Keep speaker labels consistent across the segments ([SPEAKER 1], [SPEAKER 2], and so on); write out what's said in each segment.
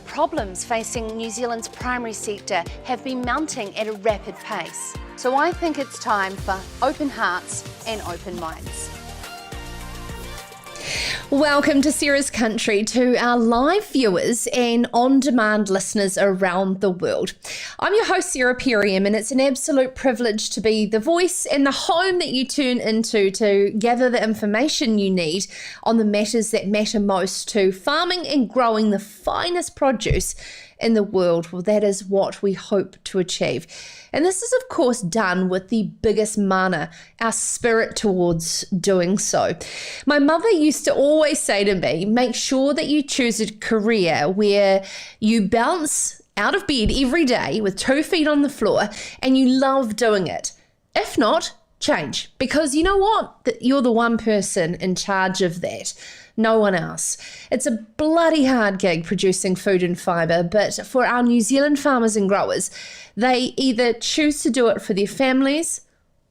[SPEAKER 1] problems facing New Zealand's primary sector have been mounting at a rapid pace. So I think it's time for open hearts and open minds.
[SPEAKER 2] Welcome to Sarah's Country, to our live viewers and on-demand listeners around the world. I'm your host, Sarah Perriam, and it's an absolute privilege to be the voice and the home that you turn into to gather the information you need on the matters that matter most to farming and growing the finest produce in the world. Well, that is what we hope to achieve. And this is, of course, done with the biggest mana, our spirit towards doing so. My mother used to always say to me, make sure that you choose a career where you bounce out of bed every day with 2 feet on the floor and you love doing it. If not, change. Because you know what? You're the one person in charge of that. No one else. It's a bloody hard gig producing food and fibre, but for our New Zealand farmers and growers, they either choose to do it for their families,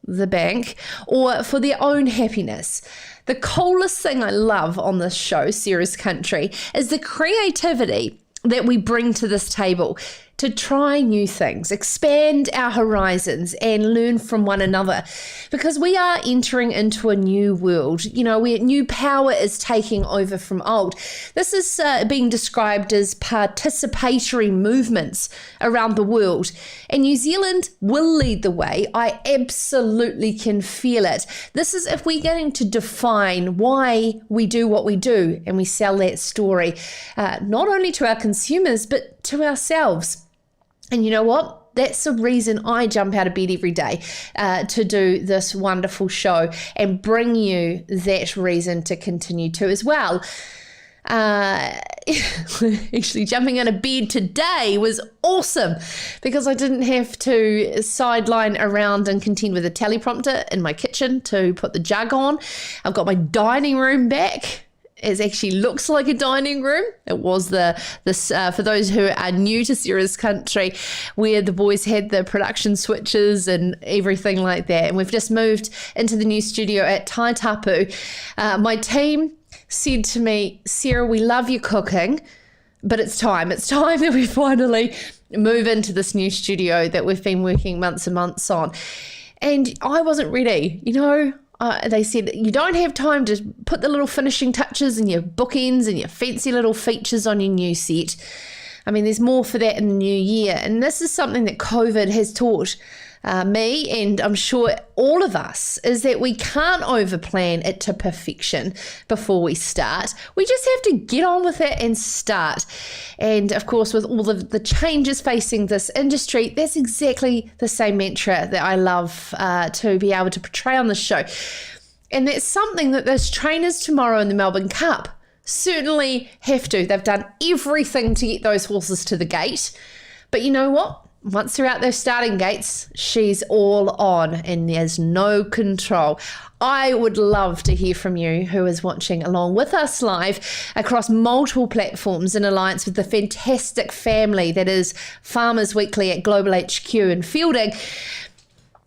[SPEAKER 2] the bank, or for their own happiness. The coolest thing I love on this show, Sarah's Country, is the creativity that we bring to this table to try new things, expand our horizons and learn from one another, because we are entering into a new world, where new power is taking over from old. This is being described as participatory movements around the world, and New Zealand will lead the way. I absolutely can feel it. This is if we're going to define why we do what we do, and we sell that story, not only to our consumers, but to ourselves. And you know what? That's the reason I jump out of bed every day to do this wonderful show and bring you that reason to continue to as well. Actually, jumping out of bed today was awesome because I didn't have to sideline around and contend with a teleprompter in my kitchen to put the jug on. I've got my dining room back. It actually looks like a dining room. It was for those who are new to Sarah's Country, where the boys had the production switches and everything like that. And we've just moved into the new studio at Taitapu. My team said to me, Sarah, we love your cooking, but it's time. It's time that we finally move into this new studio that we've been working months and months on. And I wasn't ready, they said, you don't have time to put the little finishing touches and your bookends and your fancy little features on your new set. I mean, there's more for that in the new year. And this is something that COVID has taught me, and I'm sure all of us, is that we can't overplan it to perfection before we start. We just have to get on with it and start. And of course, with all of the changes facing this industry, that's exactly the same mantra that I love to be able to portray on the show. And that's something that those trainers tomorrow in the Melbourne Cup certainly have to. They've done everything to get those horses to the gate. But you know what? Once they're out those starting gates, she's all on and there's no control. I would love to hear from you who is watching along with us live across multiple platforms in alliance with the fantastic family that is Farmers Weekly at Global HQ and Fielding.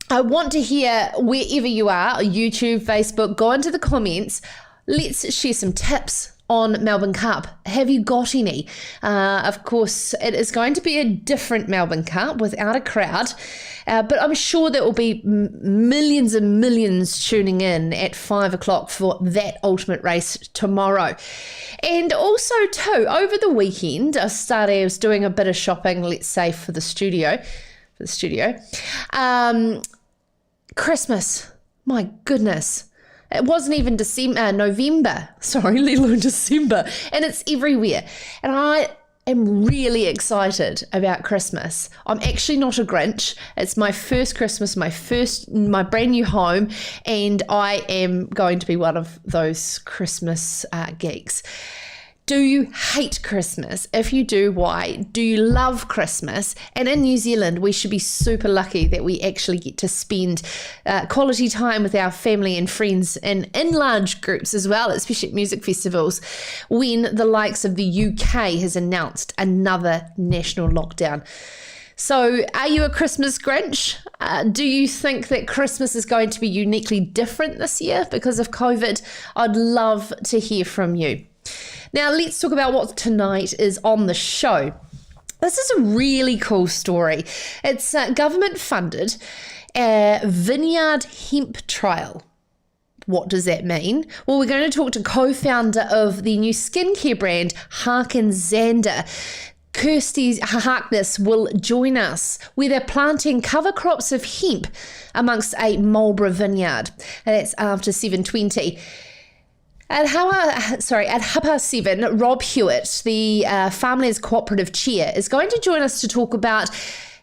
[SPEAKER 2] I want to hear wherever you are, YouTube, Facebook, go into the comments. Let's share some tips on Melbourne Cup. Have you got any? Of course, it is going to be a different Melbourne Cup without a crowd, but I'm sure there will be millions and millions tuning in at 5 o'clock for that ultimate race tomorrow. And also too, over the weekend, I was doing a bit of shopping, let's say for the studio. Christmas, my goodness. It wasn't even November, let alone December, and it's everywhere. And I am really excited about Christmas. I'm actually not a Grinch. It's my first Christmas, my brand new home, and I am going to be one of those Christmas geeks. Do you hate Christmas? If you do, why? Do you love Christmas? And in New Zealand, we should be super lucky that we actually get to spend quality time with our family and friends and in large groups as well, especially at music festivals, when the likes of the UK has announced another national lockdown. So are you a Christmas Grinch? Do you think that Christmas is going to be uniquely different this year because of COVID? I'd love to hear from you. Now let's talk about what tonight is on the show. This is a really cool story. It's government funded vineyard hemp trial. What does that mean? Well, we're going to talk to co-founder of the new skincare brand, Hark Zander. Kirsty Harkness will join us, where they're planting cover crops of hemp amongst a Marlborough vineyard. And that's after 7:20. At 7:30, Rob Hewitt, the Farmlands co-operative chair, is going to join us to talk about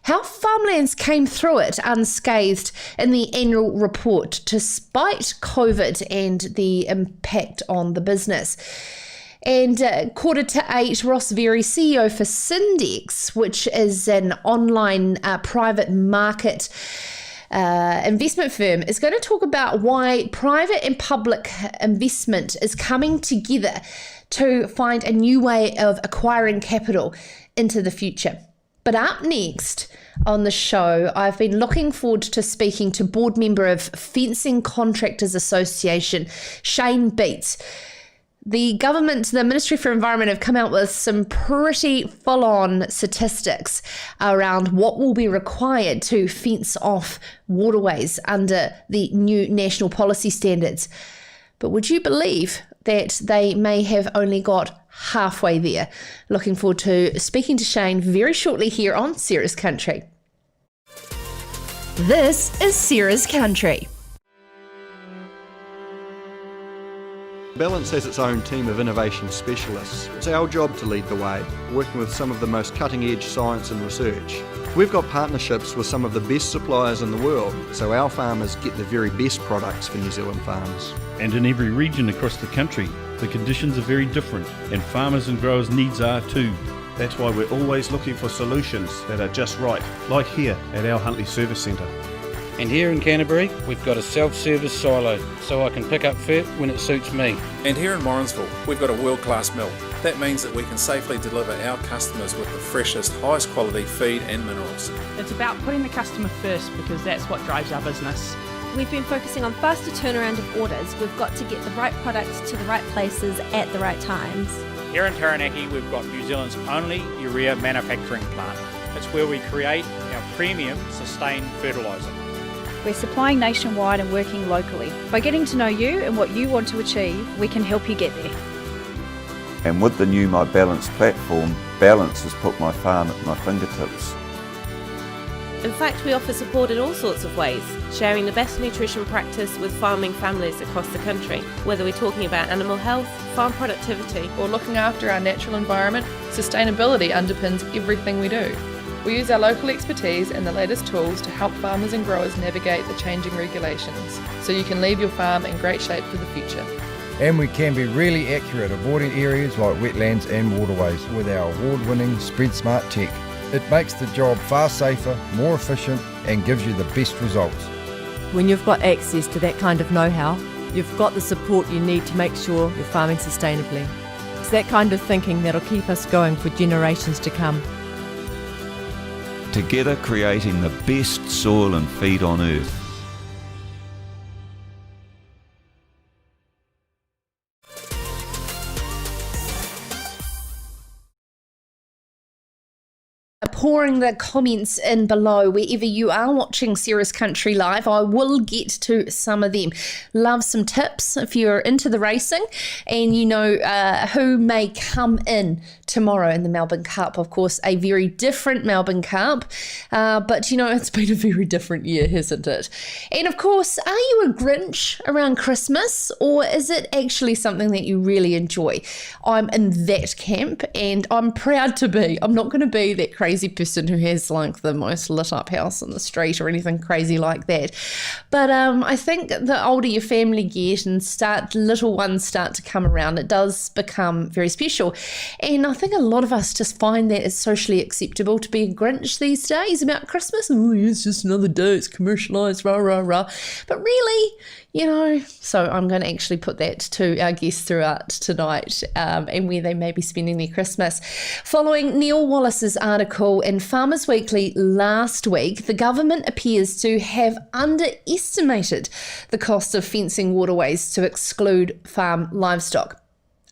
[SPEAKER 2] how Farmlands came through it unscathed in the annual report, despite COVID and the impact on the business. And 7:45, Ross Verry, CEO for Syndex, which is an online private market investment firm, is going to talk about why private and public investment is coming together to find a new way of acquiring capital into the future. But up next on the show, I've been looking forward to speaking to board member of Fencing Contractors Association, Shane Beets. The Ministry for Environment have come out with some pretty full-on statistics around what will be required to fence off waterways under the new national policy standards. But would you believe that they may have only got halfway there? Looking forward to speaking to Shane very shortly here on Sarah's Country.
[SPEAKER 3] This is Sarah's Country.
[SPEAKER 4] Balance has its own team of innovation specialists. It's our job to lead the way, working with some of the most cutting-edge science and research. We've got partnerships with some of the best suppliers in the world, so our farmers get the very best products for New Zealand farms.
[SPEAKER 5] And in every region across the country, the conditions are very different, and farmers and growers' needs are too.
[SPEAKER 6] That's why we're always looking for solutions that are just right, like here at our Huntly Service Centre.
[SPEAKER 7] And here in Canterbury, we've got a self-service silo, so I can pick up fat when it suits me.
[SPEAKER 8] And here in Morrinsville, we've got a world-class mill. That means that we can safely deliver our customers with the freshest, highest quality feed and minerals.
[SPEAKER 9] It's about putting the customer first, because that's what drives our business.
[SPEAKER 10] We've been focusing on faster turnaround of orders. We've got to get the right products to the right places at the right times.
[SPEAKER 11] Here in Taranaki, we've got New Zealand's only urea manufacturing plant. It's where we create our premium sustained fertiliser.
[SPEAKER 12] We're supplying nationwide and working locally. By getting to know you and what you want to achieve, we can help you get there.
[SPEAKER 13] And with the new My Balance platform, Balance has put my farm at my fingertips.
[SPEAKER 14] In fact, we offer support in all sorts of ways, sharing the best nutrition practice with farming families across the country. Whether we're talking about animal health, farm productivity,
[SPEAKER 15] or looking after our natural environment, sustainability underpins everything we do. We use our local expertise and the latest tools to help farmers and growers navigate the changing regulations, so you can leave your farm in great shape for the future.
[SPEAKER 16] And we can be really accurate, avoiding areas like wetlands and waterways with our award-winning Spread Smart tech. It makes the job far safer, more efficient, and gives you the best results.
[SPEAKER 17] When you've got access to that kind of know-how, you've got the support you need to make sure you're farming sustainably. It's that kind of thinking that'll keep us going for generations to come.
[SPEAKER 13] Together creating the best soil and feed on earth.
[SPEAKER 2] Pouring the comments in below wherever you are watching Sarah's Country Live. I will get to some of them. Love some tips if you're into the racing and you know who may come in tomorrow in the Melbourne Cup. Of course, a very different Melbourne Cup, but you know, it's been a very different year, hasn't it? And of course, are you a Grinch around Christmas, or is it actually something that you really enjoy? I'm in that camp, and I'm proud to be. I'm not going to be that crazy person who has like the most lit up house in the street or anything crazy like that. But I think the older your family get and little ones start to come around, it does become very special. And I think a lot of us just find that it's socially acceptable to be a Grinch these days about Christmas. Oh, it's just another day, it's commercialised, rah, rah, rah. But really, you know, so I'm going to actually put that to our guests throughout tonight and where they may be spending their Christmas. Following Neil Wallace's article in Farmers Weekly last week, the government appears to have underestimated the cost of fencing waterways to exclude farm livestock.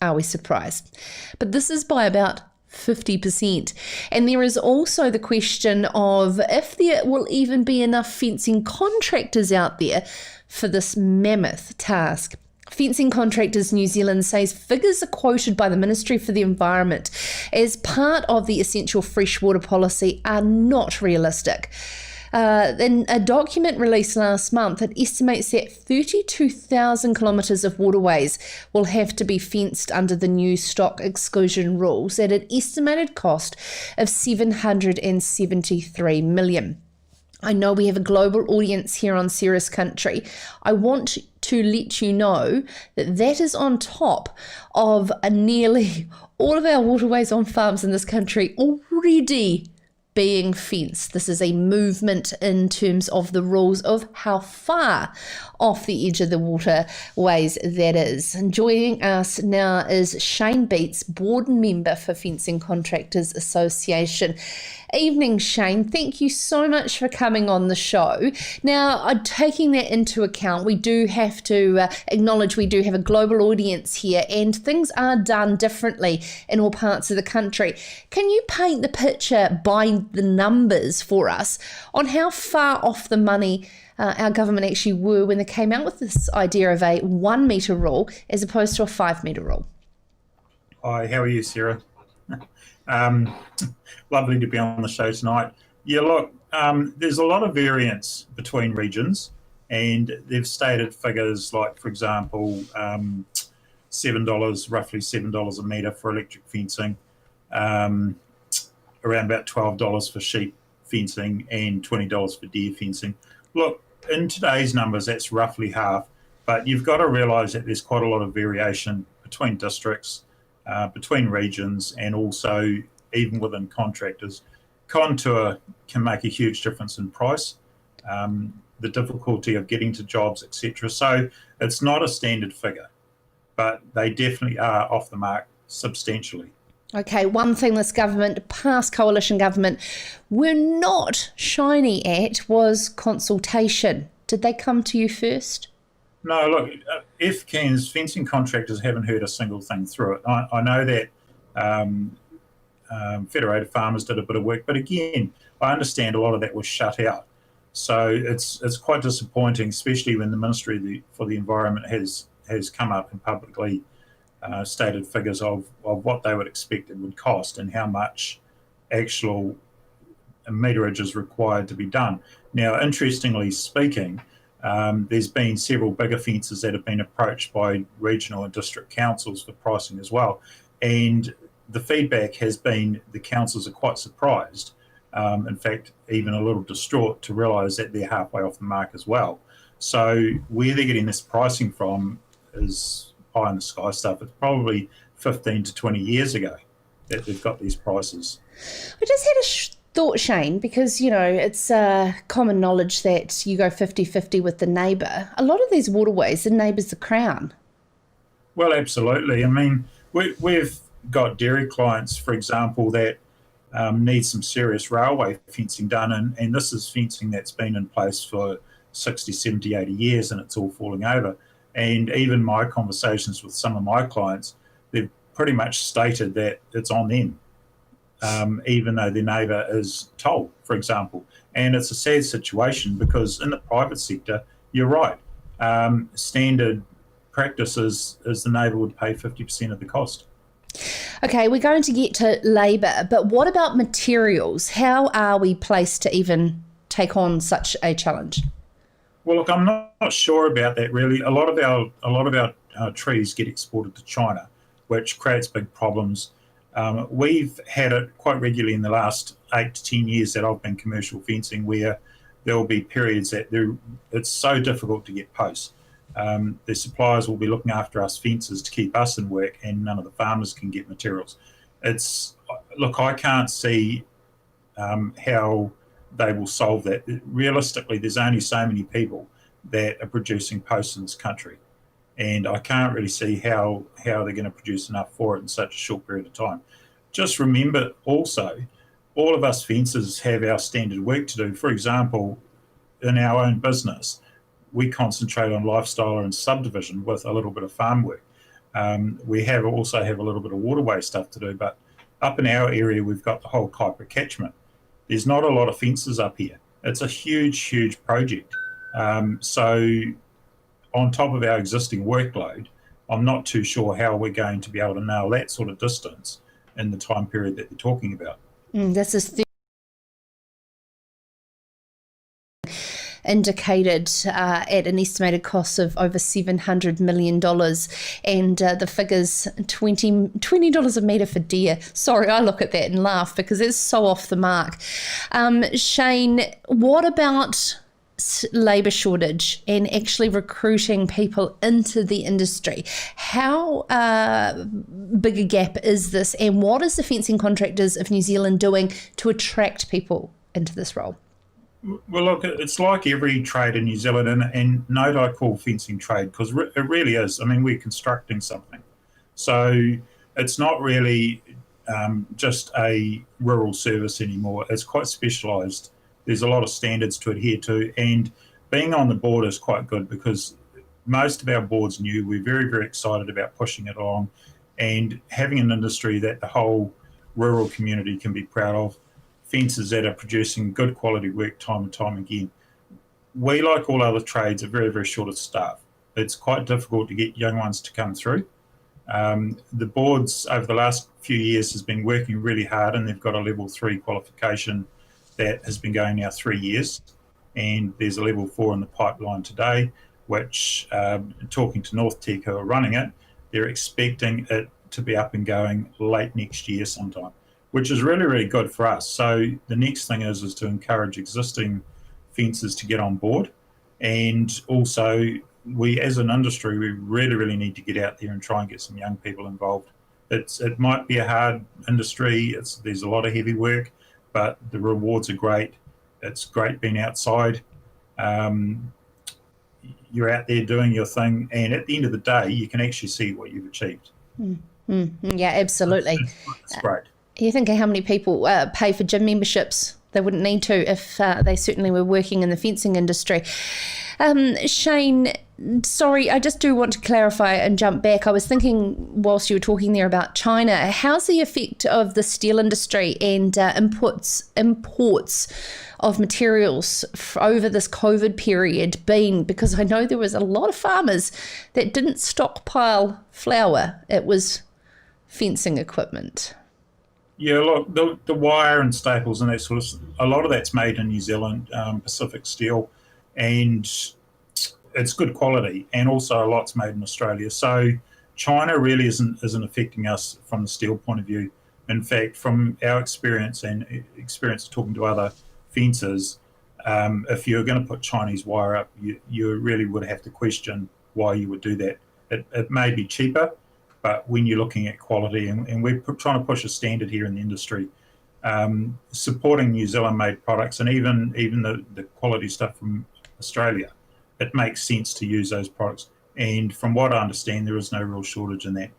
[SPEAKER 2] Are we surprised? But this is by about 50%. And there is also the question of if there will even be enough fencing contractors out there for this mammoth task. Fencing Contractors New Zealand says figures are quoted by the Ministry for the Environment as part of the essential freshwater policy are not realistic. In a document released last month, it estimates that 32,000 kilometres of waterways will have to be fenced under the new stock exclusion rules at an estimated cost of $773 million. I know we have a global audience here on Sarah's Country. I want to let you know that that is on top of nearly all of our waterways on farms in this country already being fenced. This is a movement in terms of the rules of how far off the edge of the waterways that is. And joining us now is Shane Beets, board member for Fencing Contractors Association. Evening, Shane. Thank you so much for coming on the show. Now, taking that into account, we do have to acknowledge we do have a global audience here and things are done differently in all parts of the country. Can you paint the picture by the numbers for us on how far off the money our government actually were when they came out with this idea of a 1 metre rule as opposed to a 5 metre rule?
[SPEAKER 18] Hi, how are you, Sarah? Lovely to be on the show tonight. Yeah, look, there's a lot of variance between regions, and they've stated figures like, for example, $7, roughly $7 a metre for electric fencing, around about $12 for sheep fencing, and $20 for deer fencing. Look, in today's numbers, that's roughly half, but you've got to realise that there's quite a lot of variation between districts, between regions, and also even within contractors. Contour can make a huge difference in price, the difficulty of getting to jobs, etc. So it's not a standard figure, but they definitely are off the mark substantially.
[SPEAKER 2] Okay, one thing this government, past coalition government, were not shiny at was consultation. Did they come to you first?
[SPEAKER 18] No, look, FCAN's fencing contractors haven't heard a single thing through it. I know that Federated Farmers did a bit of work, but again, I understand a lot of that was shut out. So it's quite disappointing, especially when the Ministry for the Environment has come up and publicly stated figures of what they would expect it would cost and how much actual meterage is required to be done. Now, interestingly speaking, there's been several bigger fences that have been approached by regional and district councils for pricing as well. And the feedback has been the councils are quite surprised, in fact, even a little distraught to realise that they're halfway off the mark as well. So where they're getting this pricing from is pie in the sky stuff. It's probably 15 to 20 years ago that they've got these prices.
[SPEAKER 2] I just had a thought, Shane, because, you know, it's common knowledge that you go 50-50 with the neighbour. A lot of these waterways, the neighbour's the Crown.
[SPEAKER 18] Well, absolutely. I mean, we've got dairy clients, for example, that need some serious railway fencing done, and this is fencing that's been in place for 60, 70, 80 years, and it's all falling over. And even my conversations with some of my clients, they've pretty much stated that it's on them, even though their neighbour is told, for example. And it's a sad situation because in the private sector, you're right, standard practice is the neighbour would pay 50% of the cost.
[SPEAKER 2] Okay, we're going to get to labour, but what about materials? How are we placed to even take on such a challenge?
[SPEAKER 18] Well, look, I'm not sure about that really. A lot of our trees get exported to China, which creates big problems. We've had it quite regularly in the last 8 to 10 years that I've been commercial fencing, where there will be periods that it's so difficult to get posts. The suppliers will be looking after us fencers to keep us in work, and none of the farmers can get materials. Look, I can't see how they will solve that. Realistically, there's only so many people that are producing posts in this country, and I can't really see how they're going to produce enough for it in such a short period of time. Just remember also, all of us fencers have our standard work to do. For example, in our own business, we concentrate on lifestyle and subdivision with a little bit of farm work. We also have a little bit of Waterway stuff to do, but up in our area, we've got the whole Kuiper catchment. There's not a lot of fences up here. It's a huge, huge project. So on top of our existing workload, I'm not too sure how we're going to be able to nail that sort of distance in the time period that they're talking about.
[SPEAKER 2] This is indicated at an estimated cost of over $700 million, and the figures $20 a metre for deer. Sorry, I look at that and laugh because it's so off the mark. Shane, what about labour shortage and actually recruiting people into the industry? How big a gap is this, and what is the Fencing Contractors of New Zealand doing to attract people into this role?
[SPEAKER 18] Well, look, it's like every trade in New Zealand, and note I call fencing trade because it really is. I mean, we're constructing something. So it's not really just a rural service anymore. It's quite specialised. There's a lot of standards to adhere to, and being on the board is quite good because most of our board's new. We're very, very excited about pushing it along and having an industry that the whole rural community can be proud of. Fences that are producing good quality work time and time again. We, like all other trades, are very, very short of staff. It's quite difficult to get young ones to come through. The boards over the last few years has been working really hard, and they've got a level 3 qualification that has been going now 3 years, and there's a level 4 in the pipeline today, which, talking to North Tech who are running it, they're expecting it to be up and going late next year sometime, which is really, really good for us. So the next thing is to encourage existing fencers to get on board. And also, we as an industry, we really, really need to get out there and try and get some young people involved. It might be a hard industry. There's a lot of heavy work, but the rewards are great. It's great being outside. You're out there doing your thing, and at the end of the day, you can actually see what you've achieved.
[SPEAKER 2] Yeah, absolutely.
[SPEAKER 18] It's great.
[SPEAKER 2] You think of how many people pay for gym memberships? They wouldn't need to if they certainly were working in the fencing industry. Shane, sorry, I just do want to clarify and jump back. I was thinking whilst you were talking there about China, how's the effect of the steel industry and imports of materials over this COVID period been? Because I know there was a lot of farmers that didn't stockpile flour. It was fencing equipment.
[SPEAKER 18] Yeah, look, the wire and staples and that sort of, a lot of that's made in New Zealand, Pacific Steel, and it's good quality, and also a lot's made in Australia. So China really isn't affecting us from the steel point of view. In fact, from our experience and experience talking to other fencers, if you're going to put Chinese wire up, you really would have to question why you would do that. It may be cheaper, but when you're looking at quality, and we're trying to push a standard here in the industry, supporting New Zealand-made products and even the quality stuff from Australia, it makes sense to use those products. And from what I understand, there is no real shortage in that.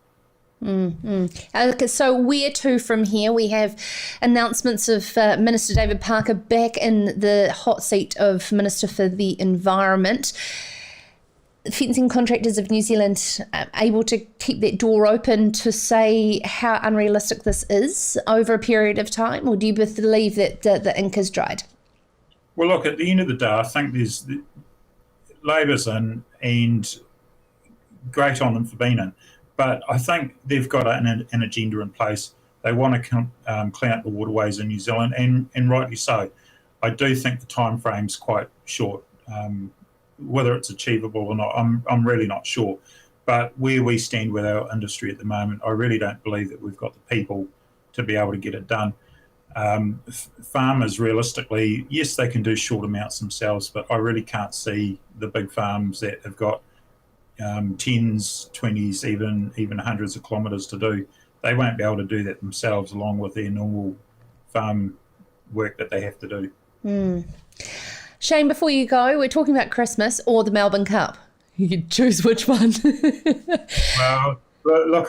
[SPEAKER 2] Okay, so where to from here? We have announcements of Minister David Parker back in the hot seat of Minister for the Environment. Fencing Contractors of New Zealand able to keep that door open to say how unrealistic this is over a period of time, or do you believe that the ink is dried?
[SPEAKER 18] Well, look, at the end of the day, I think Labor's in, and great on them for being in, but I think they've got an agenda in place. They want to clean up the waterways in New Zealand, and rightly so. I do think the time frame's quite short. Whether it's achievable or not, I'm really not sure. But where we stand with our industry at the moment, I really don't believe that we've got the people to be able to get it done. Farmers, realistically, yes, they can do short amounts themselves, but I really can't see the big farms that have got 10s, 20s, even hundreds of kilometres to do. They won't be able to do that themselves along with their normal farm work that they have to do.
[SPEAKER 2] Shane, before you go, we're talking about Christmas or the Melbourne Cup. You can choose which one.
[SPEAKER 18] Well, look,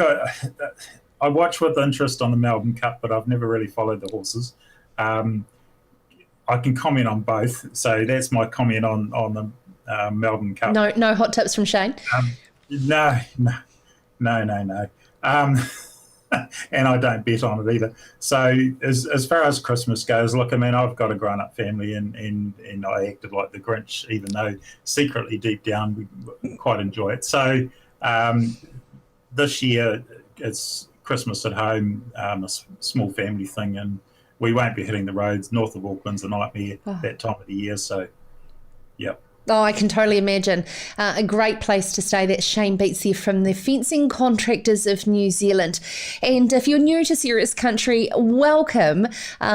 [SPEAKER 18] I watch with interest on the Melbourne Cup, but I've never really followed the horses. I can comment on both, so that's my comment on the Melbourne Cup.
[SPEAKER 2] No hot tips from Shane?
[SPEAKER 18] No. No. And I don't bet on it either. So as far as Christmas goes, look, I mean, I've got a grown-up family, and I acted like the Grinch, even though secretly deep down we quite enjoy it. So this year it's Christmas at home, a small family thing, and we won't be hitting the roads. North of Auckland's a nightmare that time of the year. So, yep.
[SPEAKER 2] Oh, I can totally imagine. A great place to stay. That's Shane Beets here from the Fencing Contractors of New Zealand. And if you're new to Serious Country, welcome.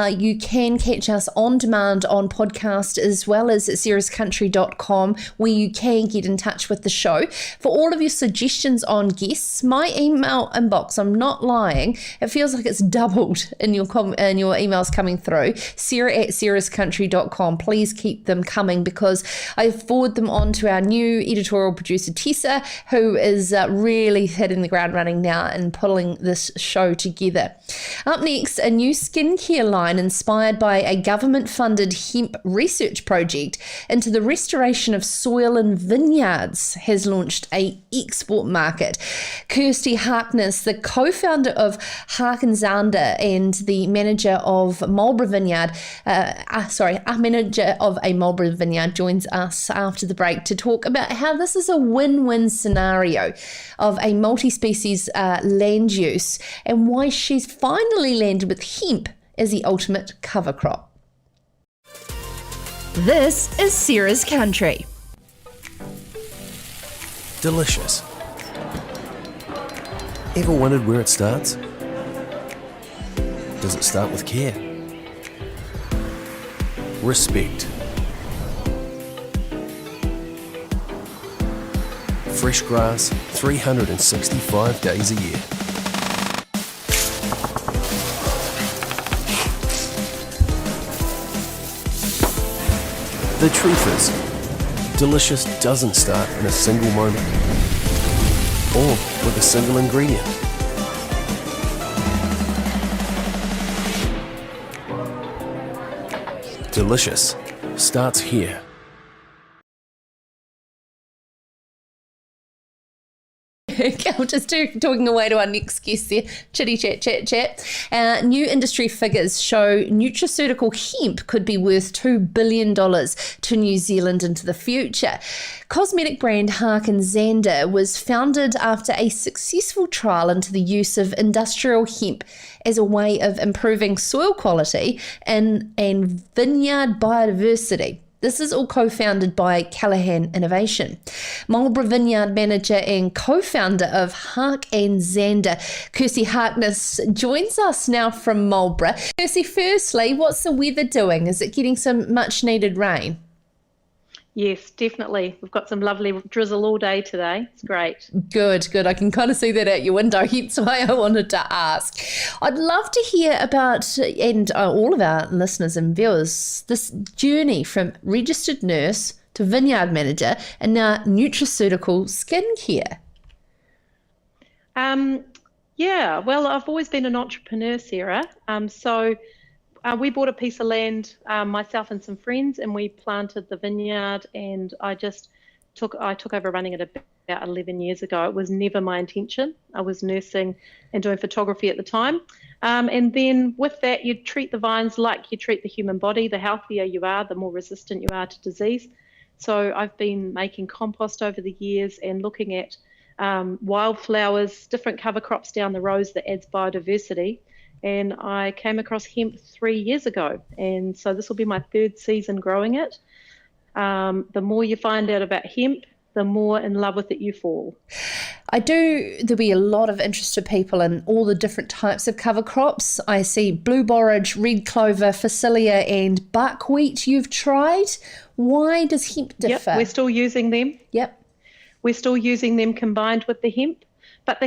[SPEAKER 2] You can catch us on demand on podcast as well as at seriouscountry.com, where you can get in touch with the show. For all of your suggestions on guests, my email inbox, I'm not lying, it feels like it's doubled in your emails coming through. Sarah@seriouscountry.com. Please keep them coming, because I forward them on to our new editorial producer Tessa, who is really hitting the ground running now and pulling this show together. Up next, a new skincare line inspired by a government-funded hemp research project into the restoration of soil and vineyards has launched a export market. Kirsty Harkness, the co-founder of Hark Zander and the manager of Marlborough Vineyard, a manager of a Marlborough Vineyard, joins us after the break to talk about how this is a win-win scenario of a multi-species land use, and why she's finally landed with hemp as the ultimate cover crop.
[SPEAKER 3] This is Sarah's Country.
[SPEAKER 19] Delicious. Ever wondered where it starts? Does it start with care? Respect. Fresh grass 365 days a year. The truth is, delicious doesn't start in a single moment or with a single ingredient. Delicious starts here.
[SPEAKER 2] I'm just talking away to our next guest there. Chitty chat. New industry figures show nutraceutical hemp could be worth $2 billion to New Zealand into the future. Cosmetic brand Hark Zander was founded after a successful trial into the use of industrial hemp as a way of improving soil quality and vineyard biodiversity. This is all co-founded by Callaghan Innovation. Marlborough Vineyard manager and co-founder of Hark Zander, Kirsty Harkness, joins us now from Marlborough. Kirsty, firstly, what's the weather doing? Is it getting some much needed rain?
[SPEAKER 20] Yes, definitely. We've got some lovely drizzle all day today. It's great.
[SPEAKER 2] Good. I can kind of see that out your window. Hence why I wanted to ask. I'd love to hear about, and all of our listeners and viewers, this journey from registered nurse to vineyard manager and now nutraceutical skincare.
[SPEAKER 20] Yeah, well, I've always been an entrepreneur, Sarah. We bought a piece of land, myself and some friends, and we planted the vineyard, and I took over running it about 11 years ago. It was never my intention. I was nursing and doing photography at the time. And then with that, you treat the vines like you treat the human body. The healthier you are, the more resistant you are to disease. So I've been making compost over the years and looking at wildflowers, different cover crops down the rows that adds biodiversity. And I came across hemp 3 years ago. And so this will be my third season growing it. The more you find out about hemp, the more in love with it you fall.
[SPEAKER 2] There'll be a lot of interested people in all the different types of cover crops. I see blue borage, red clover, phacelia and buckwheat you've tried. Why does hemp differ?
[SPEAKER 20] Yep, we're still using them.
[SPEAKER 2] Yep.
[SPEAKER 20] We're still using them combined with the hemp. But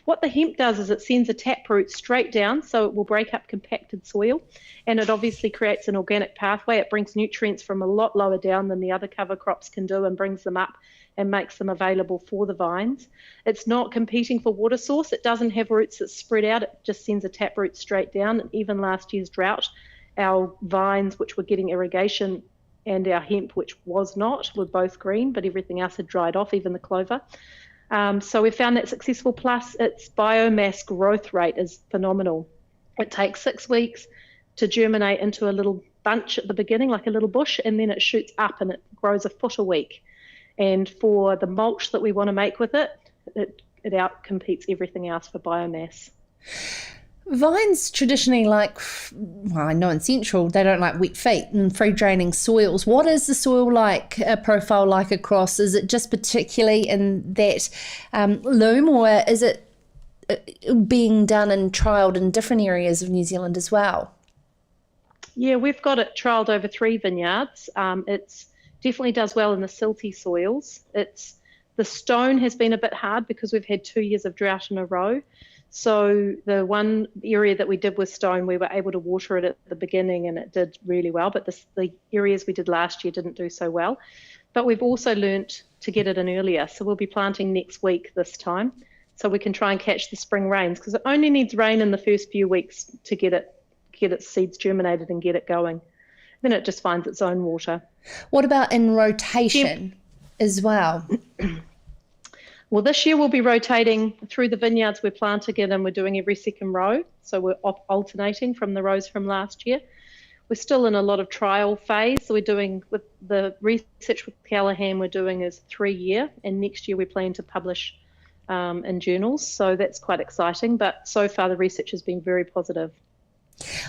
[SPEAKER 20] what the hemp does is it sends a taproot straight down, so it will break up compacted soil, and it obviously creates an organic pathway. It brings nutrients from a lot lower down than the other cover crops can do and brings them up and makes them available for the vines. It's not competing for water source. It doesn't have roots that spread out. It just sends a taproot straight down. And even last year's drought, our vines, which were getting irrigation, and our hemp, which was not, were both green, but everything else had dried off, even the clover. So we found that successful, plus its biomass growth rate is phenomenal. It takes 6 weeks to germinate into a little bunch at the beginning, like a little bush, and then it shoots up and it grows a foot a week. And for the mulch that we want to make with it, it outcompetes everything else for biomass.
[SPEAKER 2] Vines traditionally I know in Central they don't like wet feet and free draining soils. What is the soil profile like across? Is it just particularly in that loom, or is it being done and trialled in different areas of New Zealand as well?
[SPEAKER 20] Yeah, we've got it trialled over 3 vineyards. It definitely does well in the silty soils. The stone has been a bit hard because we've had 2 years of drought in a row. So the one area that we did with stone, we were able to water it at the beginning and it did really well. But the areas we did last year didn't do so well. But we've also learnt to get it in earlier. So we'll be planting next week this time, so we can try and catch the spring rains, because it only needs rain in the first few weeks to get its seeds germinated and get it going. Then it just finds its own water.
[SPEAKER 2] What about in rotation as well?
[SPEAKER 20] Well, this year we'll be rotating through the vineyards we're planting it, and we're doing every second row. So we're alternating from the rows from last year. We're still in a lot of trial phase. So we're doing, with the research with Callaghan, we're doing is 3 year, and next year we plan to publish in journals. So that's quite exciting. But so far the research has been very positive.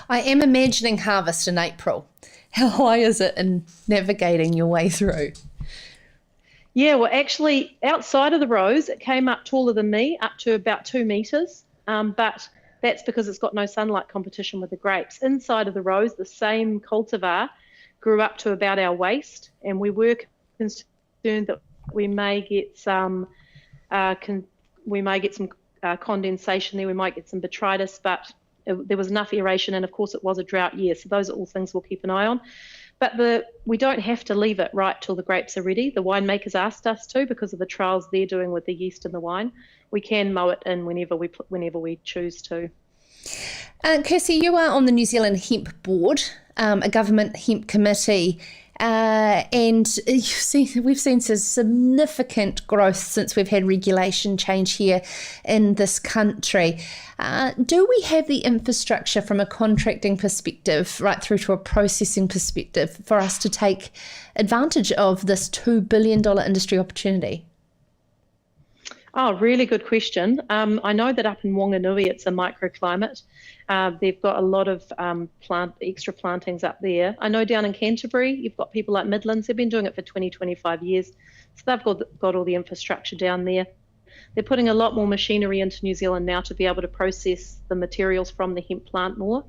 [SPEAKER 2] I am imagining harvest in April. How high is it in navigating your way through?
[SPEAKER 20] Yeah, well, actually, outside of the rows, it came up taller than me, up to about 2 metres, but that's because it's got no sunlight competition with the grapes. Inside of the rows, the same cultivar grew up to about our waist, and we were concerned that we may get some condensation there, we might get some botrytis, but there was enough aeration, and of course it was a drought year, so those are all things we'll keep an eye on. But we don't have to leave it right till the grapes are ready. The winemakers asked us to, because of the trials they're doing with the yeast and the wine. We can mow it in whenever we choose to.
[SPEAKER 2] Kirsty, you are on the New Zealand Hemp Board, a government hemp committee, and we've seen some significant growth since we've had regulation change here in this country. Do we have the infrastructure from a contracting perspective right through to a processing perspective for us to take advantage of this $2 billion industry opportunity?
[SPEAKER 20] Oh, really good question. I know that up in Wanganui it's a microclimate. They've got a lot of extra plantings up there. I know down in Canterbury you've got people like Midlands. They've been doing it for 20, 25 years. So they've got all the infrastructure down there. They're putting a lot more machinery into New Zealand now to be able to process the materials from the hemp plant more.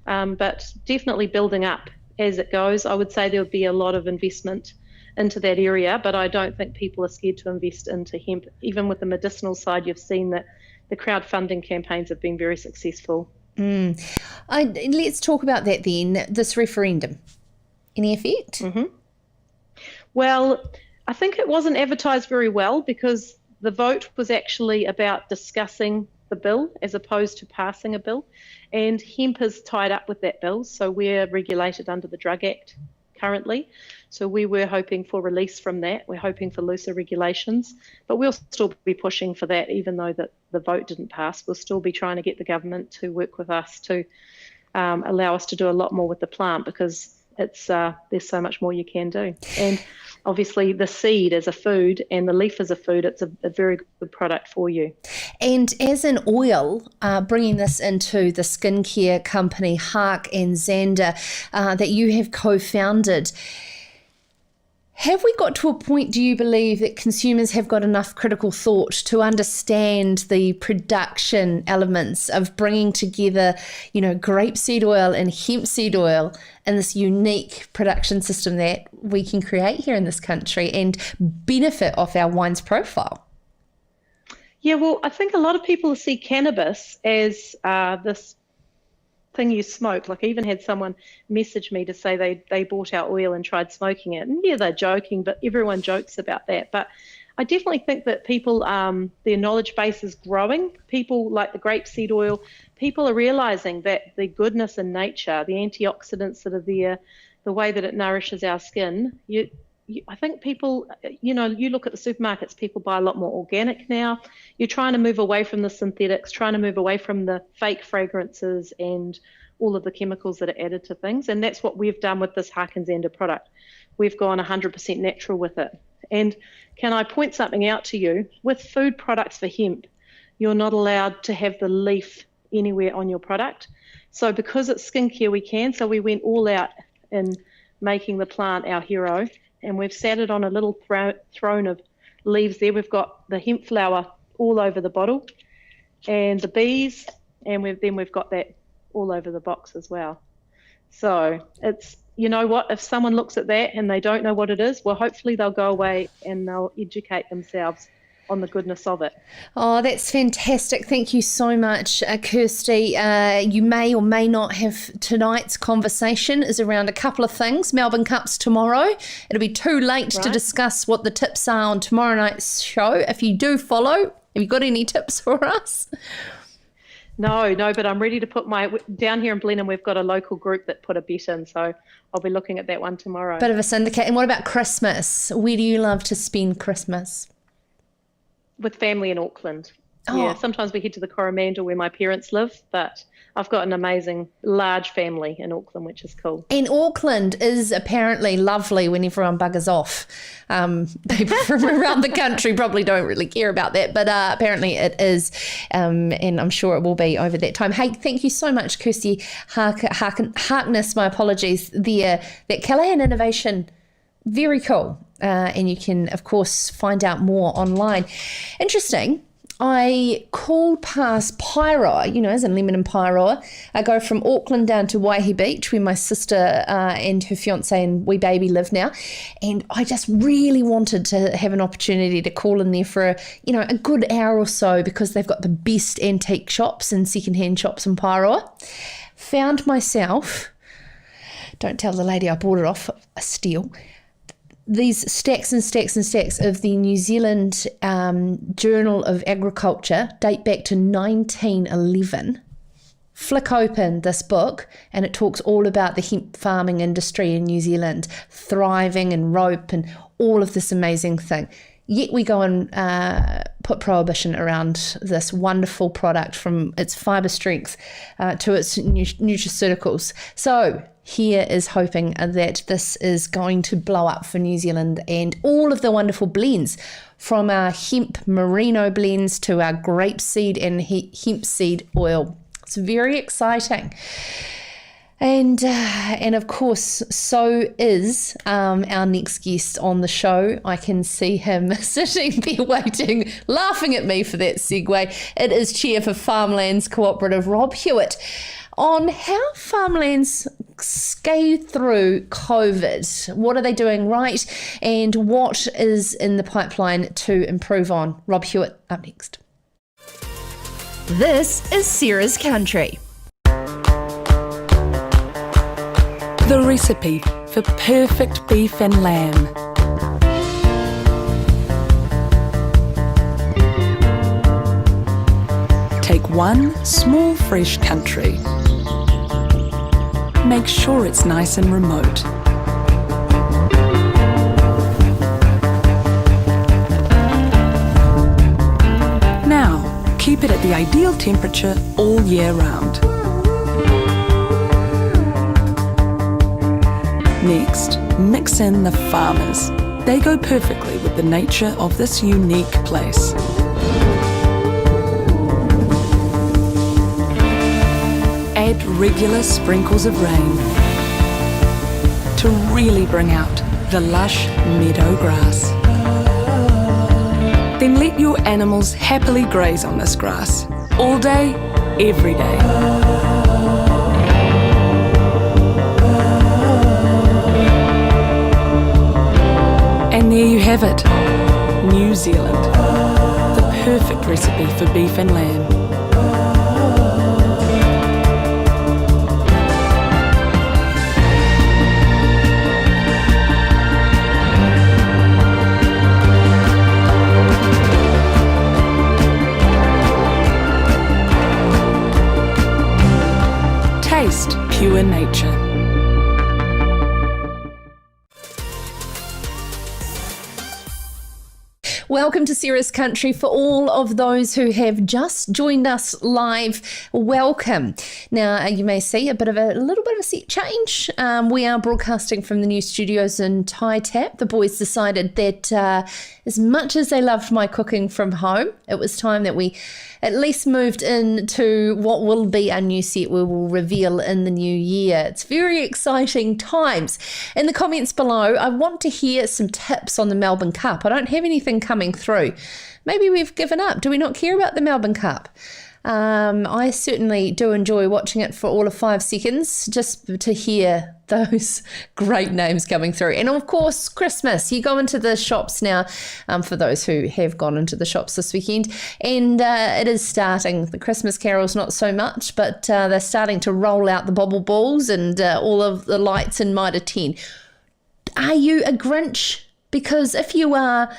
[SPEAKER 20] But definitely building up as it goes. I would say there would be a lot of investment into that area, but I don't think people are scared to invest into hemp. Even with the medicinal side, you've seen that the crowdfunding campaigns have been very successful.
[SPEAKER 2] Let's talk about that then, this referendum. Any effect?
[SPEAKER 20] Mm-hmm. Well, I think it wasn't advertised very well, because the vote was actually about discussing the bill as opposed to passing a bill, and hemp is tied up with that bill, so we're regulated under the Drug Act currently. So we were hoping for release from that. We're hoping for looser regulations, but we'll still be pushing for that, even though that the vote didn't pass. We'll still be trying to get the government to work with us to allow us to do a lot more with the plant, because it's there's so much more you can do. And obviously the seed as a food and the leaf as a food, it's a very good product for you.
[SPEAKER 2] And as an oil, bringing this into the skincare company Hark Zander that you have co-founded, have we got to a point, do you believe, that consumers have got enough critical thought to understand the production elements of bringing together, grapeseed oil and hemp seed oil in this unique production system that we can create here in this country and benefit off our wine's profile?
[SPEAKER 20] Yeah, well, I think a lot of people see cannabis as this thing you smoke. Like, I even had someone message me to say they bought our oil and tried smoking it. And yeah, they're joking, but everyone jokes about that. But I definitely think that people, their knowledge base is growing. People like the grapeseed oil, people are realizing that the goodness in nature, the antioxidants that are there, the way that it nourishes our skin, you I think people, you look at the supermarkets, people buy a lot more organic now. You're trying to move away from the synthetics, trying to move away from the fake fragrances and all of the chemicals that are added to things. And that's what we've done with this Hark Zander product. We've gone 100% natural with it. And can I point something out to you? With food products for hemp, you're not allowed to have the leaf anywhere on your product. So because it's skincare, we can. So we went all out in making the plant our hero, and we've sat it on a little throne of leaves there. We've got the hemp flower all over the bottle and the bees, and we've got that all over the box as well. So it's, you know what, if someone looks at that and they don't know what it is, well, hopefully they'll go away and they'll educate themselves on the goodness of it.
[SPEAKER 2] Oh, that's fantastic. Thank you so much, Kirsty. You may or may not have tonight's conversation is around a couple of things. Melbourne Cup's tomorrow. It'll be too late to discuss what the tips are on tomorrow night's show. If you do follow, have you got any tips for us?
[SPEAKER 20] No, but I'm ready to put down here in Blenheim, we've got a local group that put a bet in, so I'll be looking at that one tomorrow.
[SPEAKER 2] Bit of a syndicate. And what about Christmas? Where do you love to spend Christmas?
[SPEAKER 20] With family in Auckland.
[SPEAKER 2] Oh.
[SPEAKER 20] Yeah, sometimes we head to the Coromandel where my parents live, but I've got an amazing large family in Auckland, which is cool.
[SPEAKER 2] And Auckland is apparently lovely when everyone buggers off. People from around the country probably don't really care about that, but apparently it is, and I'm sure it will be over that time. Hey, thank you so much, Kirsty Harkness, my apologies, that Callaghan Innovation, very cool. And you can, of course, find out more online. Interesting. I called past Pyroa, as in Lemon and Pyroa. I go from Auckland down to Waihi Beach, where my sister and her fiancé and wee baby live now. And I just really wanted to have an opportunity to call in there for a good hour or so, because they've got the best antique shops and secondhand shops in Pyroa. Found myself, don't tell the lady I bought it off, a steal, these stacks and stacks and stacks of the New Zealand Journal of Agriculture, date back to 1911. Flick open this book and it talks all about the hemp farming industry in New Zealand, thriving and rope and all of this amazing thing. Yet we go and put prohibition around this wonderful product, from its fibre strength to its nutraceuticals. So here is hoping that this is going to blow up for New Zealand and all of the wonderful blends, from our hemp merino blends to our grapeseed and hemp seed oil. It's very exciting. And of course, so is our next guest on the show. I can see him sitting there waiting, laughing at me for that segue. It is Chair for Farmlands Co-operative, Rob Hewitt, on how Farmlands scathe through COVID. What are they doing right, and what is in the pipeline to improve on? Rob Hewitt up next.
[SPEAKER 3] This is Sarah's Country.
[SPEAKER 21] The recipe for perfect beef and lamb. Take one small fresh country. Make sure it's nice and remote. Now, keep it at the ideal temperature all year round. Next, mix in the farmers. They go perfectly with the nature of this unique place. Add regular sprinkles of rain to really bring out the lush meadow grass. Then let your animals happily graze on this grass all day, every day. And there you have it, New Zealand, the perfect recipe for beef and lamb. Taste pure nature.
[SPEAKER 2] Welcome to Sarah's Country. For all of those who have just joined us live, welcome. Now, you may see a little bit of a set change. We are broadcasting from the new studios in Tai Tap. The boys decided that as much as they loved my cooking from home, it was time that we at least moved into what will be our new set we will reveal in the new year. It's very exciting times. In the comments below, I want to hear some tips on the Melbourne Cup. I don't have anything coming through. Maybe we've given up. Do we not care about the Melbourne Cup? I certainly do enjoy watching it for all of 5 seconds, just to hear those great names coming through. And of course, Christmas. You go into the shops now, for those who have gone into the shops this weekend, and it is starting. The Christmas carols, not so much, but they're starting to roll out the bobble balls and all of the lights in Mitre 10. Are you a Grinch? Because if you are,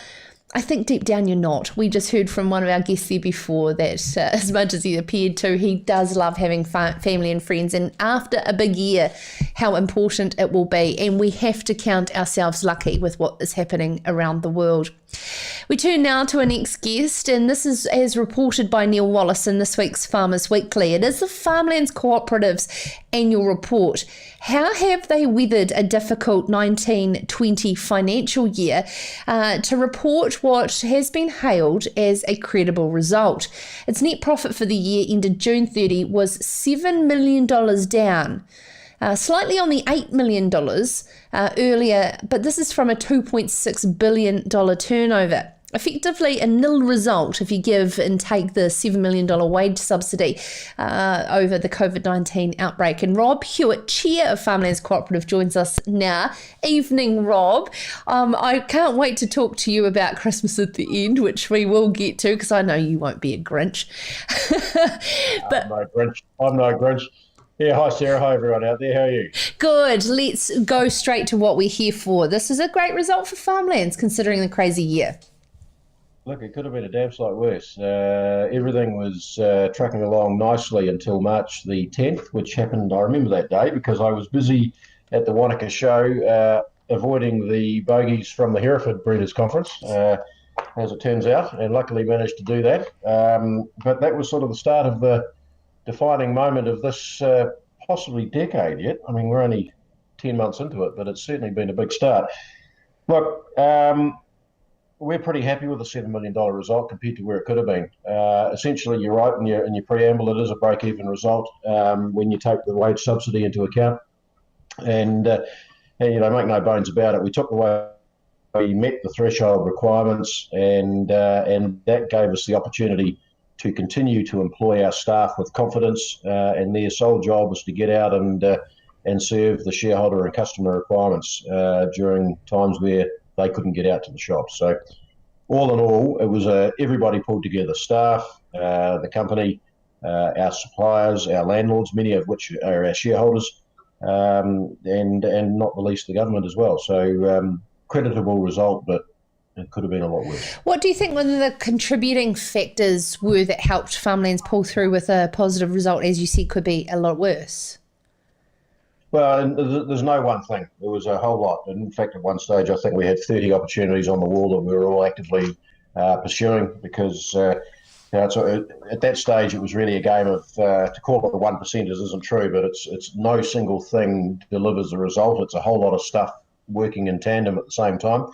[SPEAKER 2] I think deep down you're not. We just heard from one of our guests there before that as much as he appeared to, he does love having family and friends. And after a big year, how important it will be. And we have to count ourselves lucky with what is happening around the world. We turn now to our next guest, and this is as reported by Neil Wallace in this week's Farmers Weekly. It is the Farmlands Cooperative's annual report. How have they weathered a difficult 1920 financial year to report what has been hailed as a credible result? Its net profit for the year ended June 30 was $7 million down. Slightly on the $8 million earlier, but this is from a $2.6 billion turnover. Effectively a nil result if you give and take the $7 million wage subsidy over the COVID-19 outbreak. And Rob Hewitt, chair of Farmlands Cooperative, joins us now. Evening, Rob. I can't wait to talk to you about Christmas at the end, which we will get to, because I know you won't be a Grinch.
[SPEAKER 1] But I'm no Grinch. Yeah, hi Sarah, hi everyone out there, how are you?
[SPEAKER 2] Good, let's go straight to what we're here for. This is a great result for Farmlands considering the crazy year.
[SPEAKER 1] Look, it could have been a damn sight worse. Everything was trucking along nicely until March the 10th, which happened, I remember that day, because I was busy at the Wanaka show avoiding the bogies from the Hereford Breeders' Conference, as it turns out, and luckily managed to do that. But that was sort of the start of the defining moment of this possibly decade yet. I mean, we're only 10 months into it, but it's certainly been a big start. Look, we're pretty happy with the $7 million result compared to where it could have been. Essentially, you're right in your preamble, it is a break-even result when you take the wage subsidy into account. And make no bones about it, we met the threshold requirements, and that gave us the opportunity to continue to employ our staff with confidence, and their sole job was to get out and serve the shareholder and customer requirements during times where they couldn't get out to the shops. So all in all, it was everybody pulled together, staff, the company, our suppliers, our landlords, many of which are our shareholders, and not the least the government as well. So creditable result, but it could have been a lot worse.
[SPEAKER 2] What do you think one of the contributing factors were that helped Farmlands pull through with a positive result, as you said, could be a lot worse?
[SPEAKER 1] Well, there's no one thing. There was a whole lot. And in fact, at one stage, I think we had 30 opportunities on the wall that we were all actively pursuing, because at that stage, it was really a game of, to call it the 1%ers isn't true, but it's no single thing delivers the result. It's a whole lot of stuff working in tandem at the same time.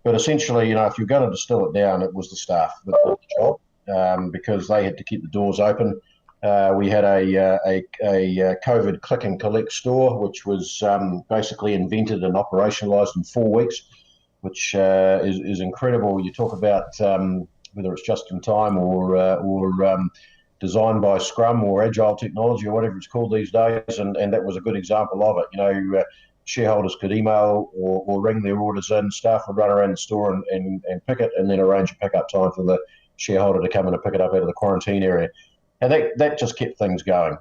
[SPEAKER 1] But essentially, if you're going to distill it down, it was the staff that did the job, because they had to keep the doors open. We had a COVID click and collect store, which was basically invented and operationalised in 4 weeks, which is incredible. You talk about whether it's just in time or designed by Scrum or Agile technology or whatever it's called these days, and that was a good example of it. Shareholders could email or ring their orders in, staff would run around the store and pick it, and then arrange a pickup time for the shareholder to come in and pick it up out of the quarantine area. And that just kept things going.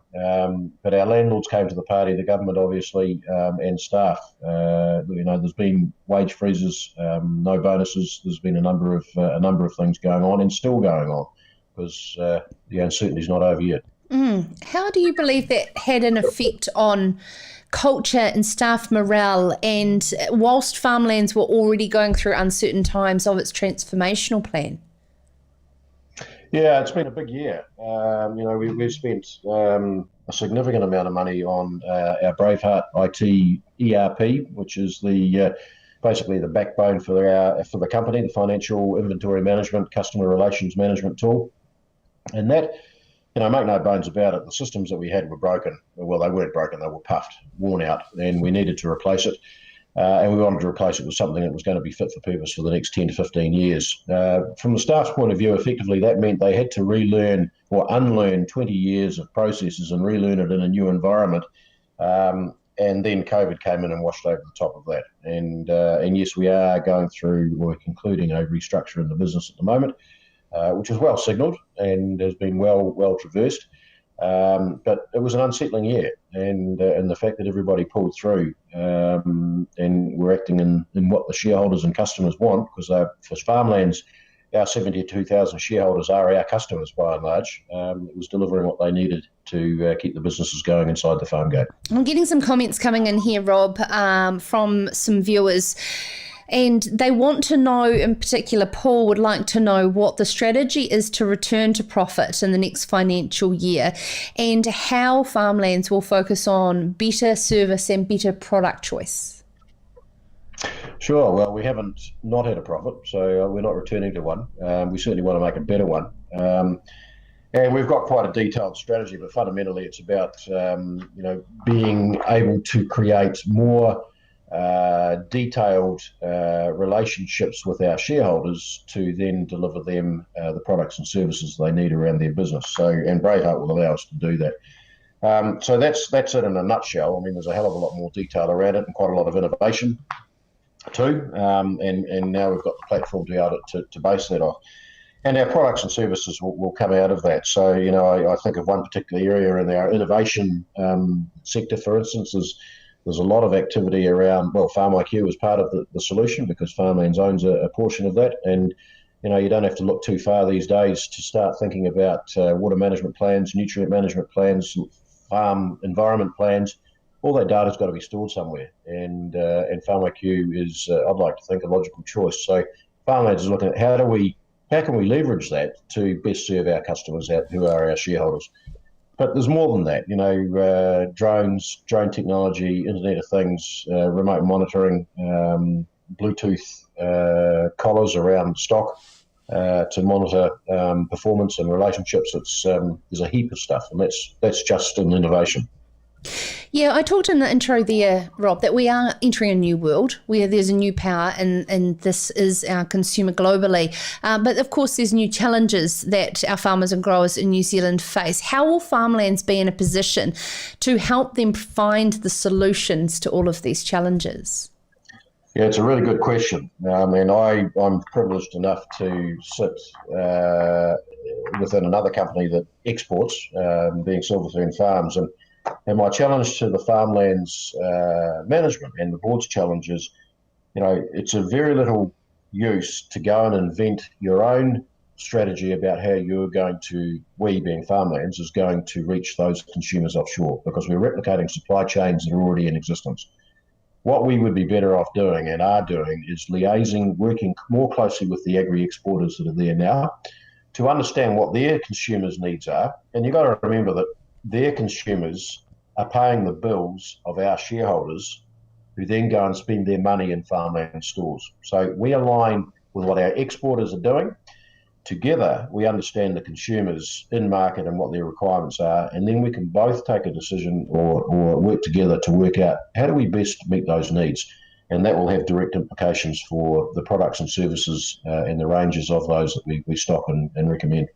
[SPEAKER 1] But our landlords came to the party, the government obviously, and staff. There's been wage freezes, no bonuses. There's been a number of things going on and still going on, because the uncertainty's not over yet.
[SPEAKER 2] How do you believe that had an effect on culture and staff morale, and whilst Farmlands were already going through uncertain times of its transformational plan?
[SPEAKER 1] Yeah, it's been a big year. We've spent a significant amount of money on our Braveheart IT ERP, which is basically the backbone for the company, the financial inventory management, customer relations management tool. And that, make no bones about it, the systems that we had were broken. Well, they weren't broken, they were puffed, worn out, and we needed to replace it. And we wanted to replace it with something that was going to be fit for purpose for the next 10 to 15 years. From the staff's point of view, effectively, that meant they had to relearn or unlearn 20 years of processes and relearn it in a new environment. And then COVID came in and washed over the top of that. And yes, we are going through, we're concluding a restructure in the business at the moment, which is well signalled and has been well traversed. But it was an unsettling year, and the fact that everybody pulled through and we're acting in what the shareholders and customers want, because for Farmlands, our 72,000 shareholders are our customers by and large. It was delivering what they needed to keep the businesses going inside the farm gate.
[SPEAKER 2] I'm getting some comments coming in here, Rob, from some viewers. And they want to know, in particular, Paul would like to know what the strategy is to return to profit in the next financial year, and how Farmlands will focus on better service and better product choice.
[SPEAKER 1] Sure. Well, we haven't not had a profit, so we're not returning to one. We certainly want to make a better one. And we've got quite a detailed strategy, but fundamentally it's about, being able to create more detailed relationships with our shareholders to then deliver them the products and services they need around their business. And Braveheart will allow us to do that. So that's it in a nutshell. I mean, there's a hell of a lot more detail around it and quite a lot of innovation too. And now we've got the platform to be able to base that off. And our products and services will come out of that. So, I think of one particular area in our innovation sector, for instance, there's a lot of activity around, Farm IQ is part of the solution because Farmlands owns a portion of that. And, you don't have to look too far these days to start thinking about water management plans, nutrient management plans, farm environment plans. All that data's got to be stored somewhere. And Farm IQ is, I'd like to think, a logical choice. So Farmlands is looking at how can we leverage that to best serve our customers who are our shareholders. But there's more than that, drones, drone technology, Internet of Things, remote monitoring, Bluetooth collars around stock to monitor performance and relationships. There's a heap of stuff, and that's just an innovation.
[SPEAKER 2] Yeah, I talked in the intro there, Rob, that we are entering a new world where there's a new power, and this is our consumer globally. But of course, there's new challenges that our farmers and growers in New Zealand face. How will Farmlands be in a position to help them find the solutions to all of these challenges?
[SPEAKER 1] Yeah, it's a really good question. I'm privileged enough to sit within another company that exports, being Silverfern Farms, and my challenge to the Farmlands management and the board's challenge is, it's a very little use to go and invent your own strategy about how we being Farmlands, is going to reach those consumers offshore, because we're replicating supply chains that are already in existence. What we would be better off doing and are doing is liaising, working more closely with the agri-exporters that are there now to understand what their consumers' needs are. And you've got to remember that their consumers are paying the bills of our shareholders, who then go and spend their money in Farmland stores. So we align with what our exporters are doing. Together, we understand the consumers in market and what their requirements are, and then we can both take a decision or work together to work out how do we best meet those needs. And that will have direct implications for the products and services and the ranges of those that we stock and recommend.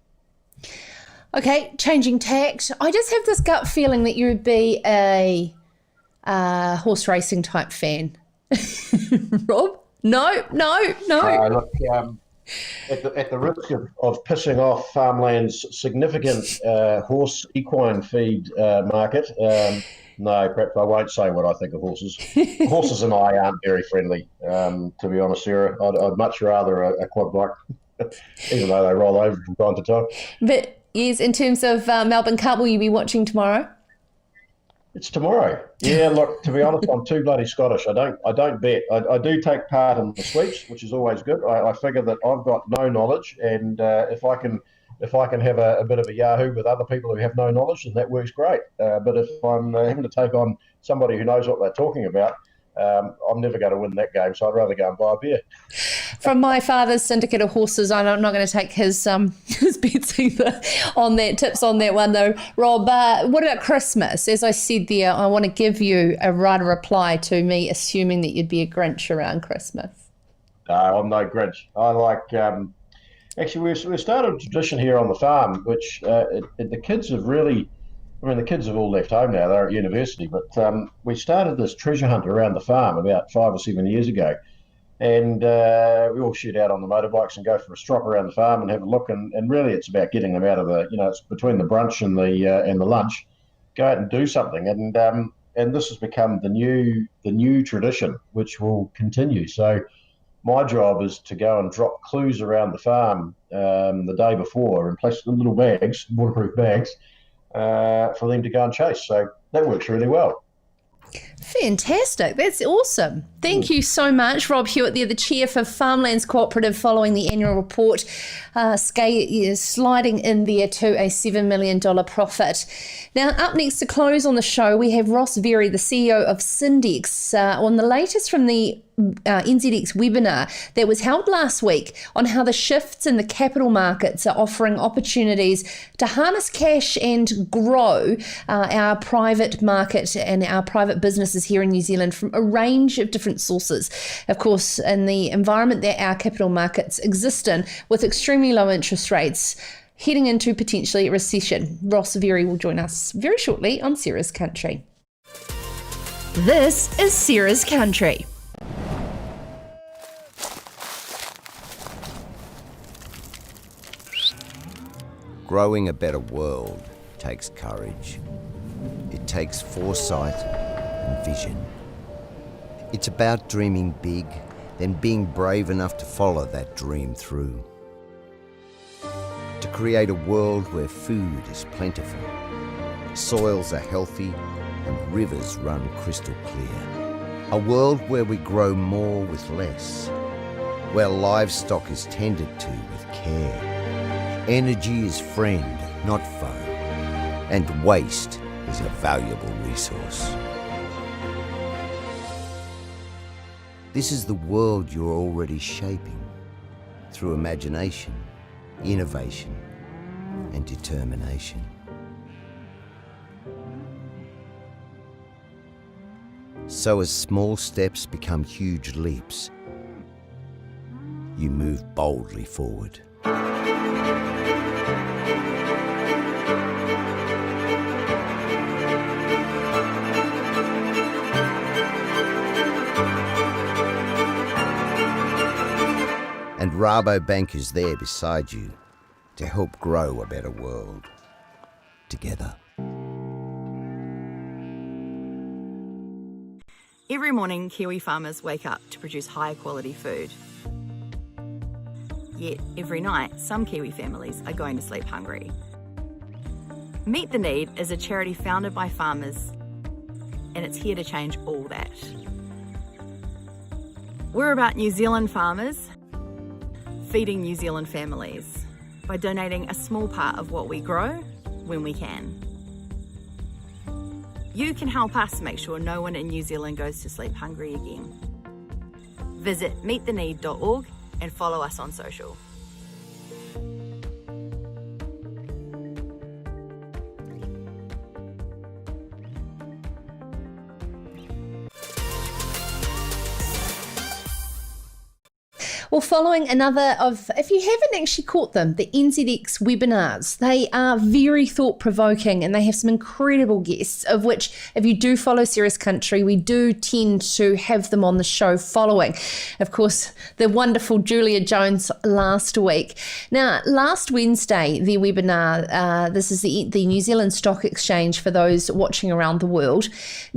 [SPEAKER 2] Okay, changing tact. I just have this gut feeling that you would be a horse racing type fan. Rob? No.
[SPEAKER 1] Look, at the risk of pissing off Farmland's significant horse equine feed market, no, perhaps I won't say what I think of horses. Horses and I aren't very friendly, to be honest, Sarah. I'd much rather a quad bike, even though they roll over from time to time.
[SPEAKER 2] But Yes, in terms of Melbourne Cup, will you be watching tomorrow?
[SPEAKER 1] It's tomorrow. Yeah, look, to be honest, I'm too bloody Scottish. I don't bet. I do take part in the sweeps, which is always good. I figure that I've got no knowledge, and if I can have a bit of a yahoo with other people who have no knowledge, then that works great. But if I'm having to take on somebody who knows what they're talking about, I'm never going to win that game, so I'd rather go and buy a beer.
[SPEAKER 2] From my father's syndicate of horses, I'm not going to take his bets either on that, tips on that one though. Rob, what about Christmas? As I said there, I want to give you a right reply to me assuming that you'd be a Grinch around Christmas.
[SPEAKER 1] No, I'm no Grinch. I like... actually, we started a tradition here on the farm, which the kids have really... I mean, the kids have all left home now. They're at university. But we started this treasure hunt around the farm about 5 or 7 years ago. And we all shoot out on the motorbikes and go for a strop around the farm and have a look. And really it's about getting them out of the, it's between the brunch and the lunch. Go out and do something. And this has become the new tradition, which will continue. So my job is to go and drop clues around the farm the day before in plastic little bags, waterproof bags, for them to go and chase. So that works really well.
[SPEAKER 2] Fantastic. That's awesome. Thank you so much, Rob Hewitt. They're the chair for Farmlands Co-operative following the annual report, sliding in there to a $7 million profit. Now, up next to close on the show, we have Ross Verry, the CEO of Syndex, on the latest from the NZX webinar that was held last week on how the shifts in the capital markets are offering opportunities to harness cash and grow our private market and our private businesses here in New Zealand from a range of different sources. Of course, in the environment that our capital markets exist in, with extremely low interest rates, heading into potentially a recession. Ross Verry will join us very shortly on Sarah's Country.
[SPEAKER 3] This is Sarah's Country.
[SPEAKER 4] Growing a better world takes courage. It takes foresight and vision. It's about dreaming big, then being brave enough to follow that dream through. To create a world where food is plentiful, soils are healthy, and rivers run crystal clear. A world where we grow more with less, where livestock is tended to with care. Energy is friend, not foe, and waste is a valuable resource. This is the world you're already shaping through imagination, innovation, and determination. So as small steps become huge leaps, you move boldly forward. And Rabobank is there beside you to help grow a better world together.
[SPEAKER 22] Every morning, Kiwi farmers wake up to produce high quality food. Yet, every night, some Kiwi families are going to sleep hungry. Meet the Need is a charity founded by farmers, and it's here to change all that. We're about New Zealand farmers feeding New Zealand families by donating a small part of what we grow when we can. You can help us make sure no one in New Zealand goes to sleep hungry again. Visit meettheneed.org and follow us on social.
[SPEAKER 2] Well, following another of, if you haven't actually caught them, the NZX webinars, they are very thought-provoking and they have some incredible guests, of which, if you do follow Sarah's Country, we do tend to have them on the show following. Of course, the wonderful Julia Jones last week. Now, last Wednesday, their webinar, this is the New Zealand Stock Exchange for those watching around the world,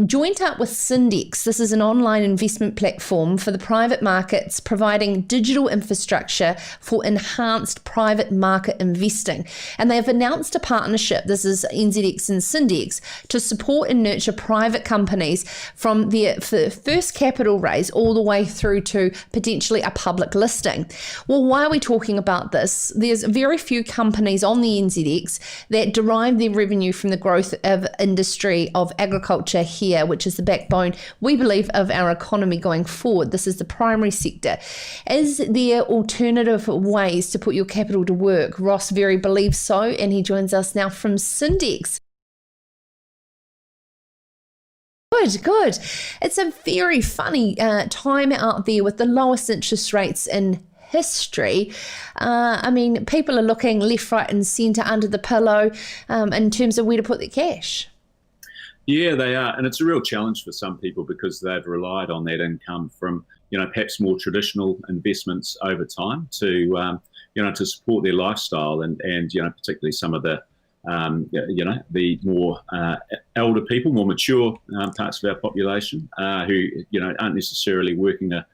[SPEAKER 2] joined up with Syndex. This is an online investment platform for the private markets, providing digital digital infrastructure for enhanced private market investing. And they have announced a partnership, this is NZX and Syndex, to support and nurture private companies from their first capital raise all the way through to potentially a public listing. Well, why are we talking about this? There's very few companies on the NZX that derive their revenue from the growth of industry of agriculture here, which is the backbone, we believe, of our economy going forward. This is the primary sector. Is there alternative ways to put your capital to work? Ross Verry believes so, and he joins us now from Syndex. Good. It's a very funny time out there with the lowest interest rates in history. I mean, people are looking left, right and centre under the pillow in terms of where to put their cash.
[SPEAKER 5] Yeah, they are. And it's a real challenge for some people because they've relied on that income from, perhaps more traditional investments over time to, to support their lifestyle and particularly some of the, the more elder people, more mature parts of our population who, aren't necessarily working a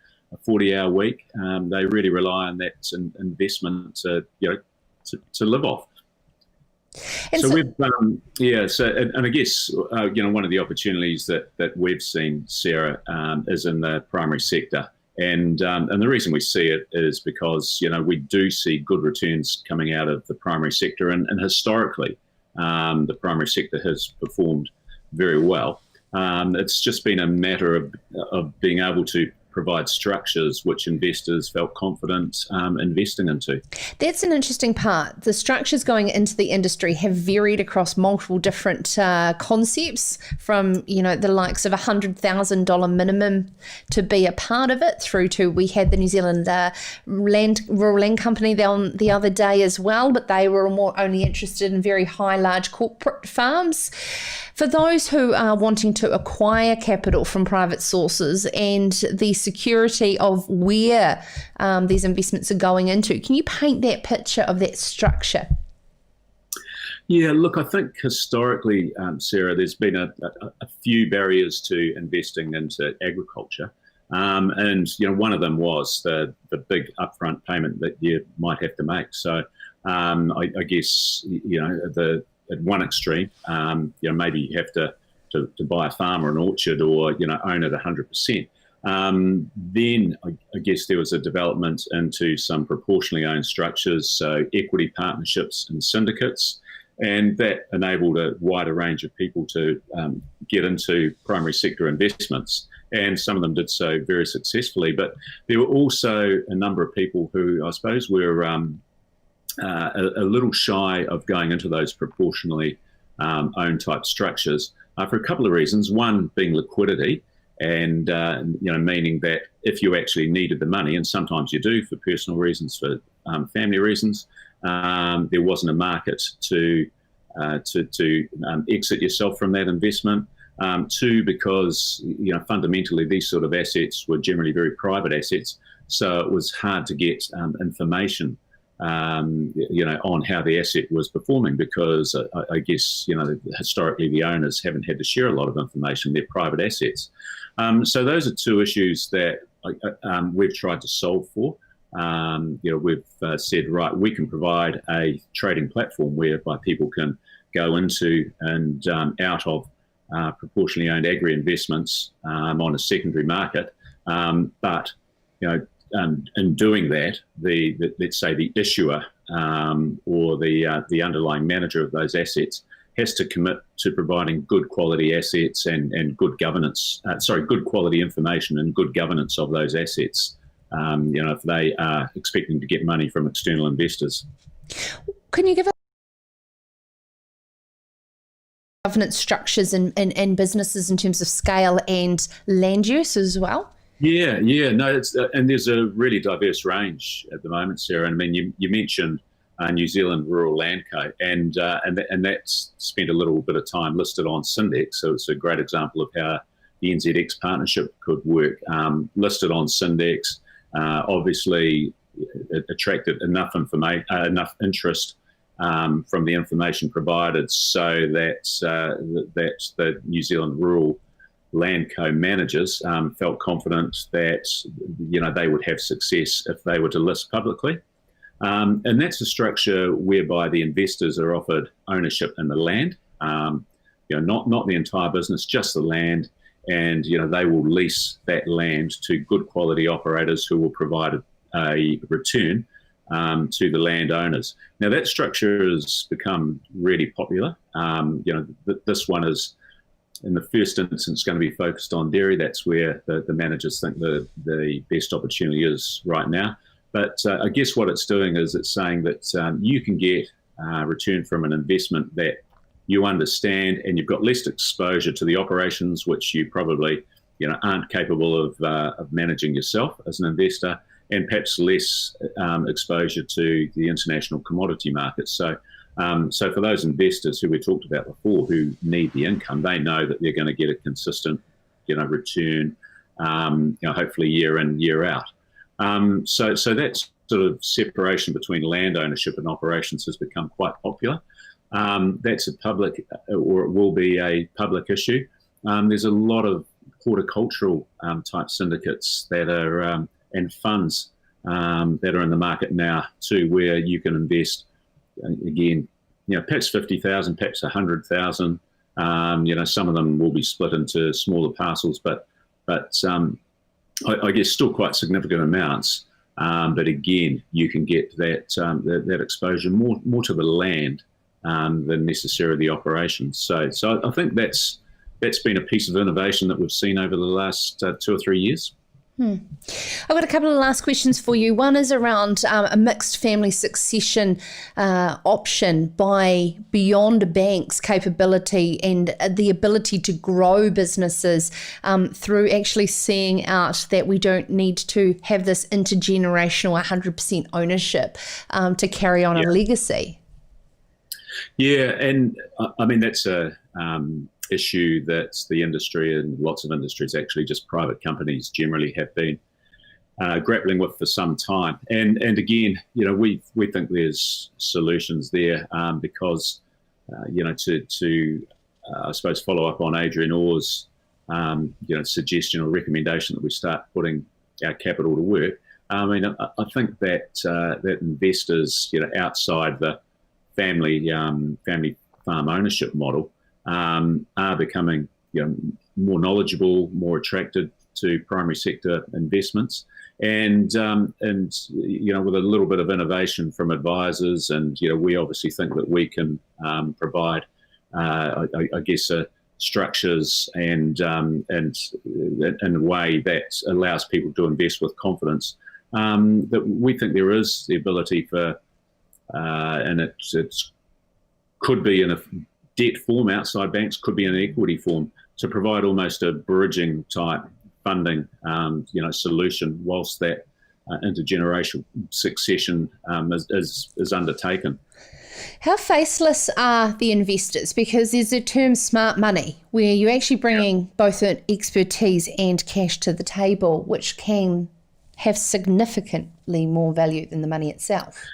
[SPEAKER 5] 40-hour week. They really rely on that investment to live off. And so we've, and I guess, one of the opportunities that we've seen, Sarah, is in the primary sector. And the reason we see it is because, we do see good returns coming out of the primary sector. And historically, the primary sector has performed very well. It's just been a matter of being able to provide structures which investors felt confident investing into. That's an interesting part. The structures going into the industry have varied across multiple different concepts from, the likes of $100,000 minimum to be a part of it through to we had the New Zealand Rural Land Company the other day as well, but they were more only interested in very high, large corporate farms. For those who are wanting to acquire capital from private sources and the security of where these investments are going into, can you paint that picture of that structure? Yeah, look, I think historically, Sarah, there's been a few barriers to investing into agriculture. And, one of them was the big upfront payment that you might have to make. So I guess, at one extreme, maybe you have to buy a farm or an orchard or, own it 100%. Then I guess there was a development into some proportionally owned structures, so equity partnerships and syndicates, and that enabled a wider range of people to get into primary sector investments. And some of them did so very successfully. But there were also a number of people who I suppose were a little shy of going into those proportionally owned type structures for a couple of reasons. One being liquidity, and meaning that if you actually needed the money, and sometimes you do for personal reasons, for family reasons, there wasn't a market to exit yourself from that investment. Two, because fundamentally these sort of assets were generally very private assets, so it was hard to get information on how the asset was performing because I guess, historically the owners haven't had to share a lot of information, they're private assets. So those are two issues that we've tried to solve for. We've said, right, we can provide a trading platform whereby people can go into and out of proportionally owned agri investments on a secondary market. But, in doing that, let's say the issuer or the underlying manager of those assets has to commit to providing good quality assets and good governance, good quality information and good governance of those assets, if they are expecting to get money from external investors. Can you give us governance structures and businesses in terms of scale and land use as well? Yeah, no, and there's a really diverse range at the moment, Sarah. I mean, you mentioned New Zealand Rural Land Co, and that's spent a little bit of time listed on Syndex, so it's a great example of how the NZX partnership could work. Listed on Syndex, obviously it attracted enough interest from the information provided, so that the New Zealand Rural land co-managers felt confident that, they would have success if they were to list publicly. And that's a structure whereby the investors are offered ownership in the land, not the entire business, just the land. And, they will lease that land to good quality operators who will provide a return to the landowners. Now, that structure has become really popular. This one is, in the first instance, going to be focused on dairy. That's where the managers think the best opportunity is right now. But I guess what it's doing is it's saying that you can get return from an investment that you understand, and you've got less exposure to the operations, which you probably aren't capable of managing yourself as an investor, and perhaps less exposure to the international commodity markets. So for those investors who we talked about before who need the income, they know that they're going to get a consistent return, hopefully year in, year out. So that sort of separation between land ownership and operations has become quite popular. That's a public, or it will be a public issue. There's a lot of horticultural type syndicates that are and funds that are in the market now too, where you can invest again, perhaps 50,000, perhaps 100,000. Some of them will be split into smaller parcels, but I guess still quite significant amounts. But again, you can get that exposure more to the land than necessarily the operations. So I think that's been a piece of innovation that we've seen over the last 2 or 3 years.
[SPEAKER 2] I've got a couple of last questions for you. One is around a mixed family succession option beyond a bank's capability and the ability to grow businesses through actually seeing out that we don't need to have this intergenerational 100% ownership to carry on a legacy.
[SPEAKER 5] Yeah, and I mean, that's a issue that the industry and lots of industries, actually just private companies generally, have been grappling with for some time. And again, we think there's solutions there because, to I suppose follow up on Adrian Orr's, suggestion or recommendation that we start putting our capital to work. I mean, I think that that investors, outside the family farm ownership model, are becoming more knowledgeable, more attracted to primary sector investments, and with a little bit of innovation from advisors, and we obviously think that we can provide, I guess, structures and in a way that allows people to invest with confidence. That we think there is the ability for, and it could be in a debt form outside banks, could be in an equity form, to provide almost a bridging type funding solution whilst that intergenerational succession is undertaken.
[SPEAKER 2] How faceless are the investors? Because there's a term smart money where you're actually bringing both an expertise and cash to the table, which can have significantly more value than the money itself.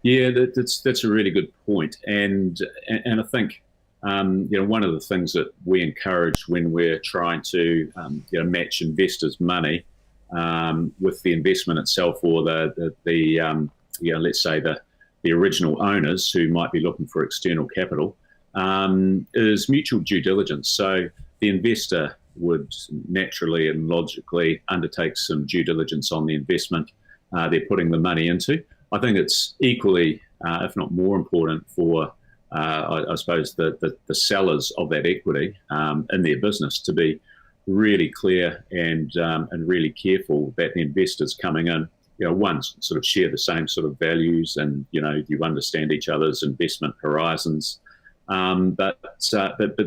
[SPEAKER 5] Yeah, that's a really good point. And I think, one of the things that we encourage when we're trying to match investors' money with the investment itself, or the let's say the original owners who might be looking for external capital, is mutual due diligence. So the investor would naturally and logically undertake some due diligence on the investment they're putting the money into. I think it's equally, if not more important, for I suppose the sellers of that equity in their business to be really clear and really careful that the investors coming in, one, sort of share the same sort of values, and you understand each other's investment horizons, but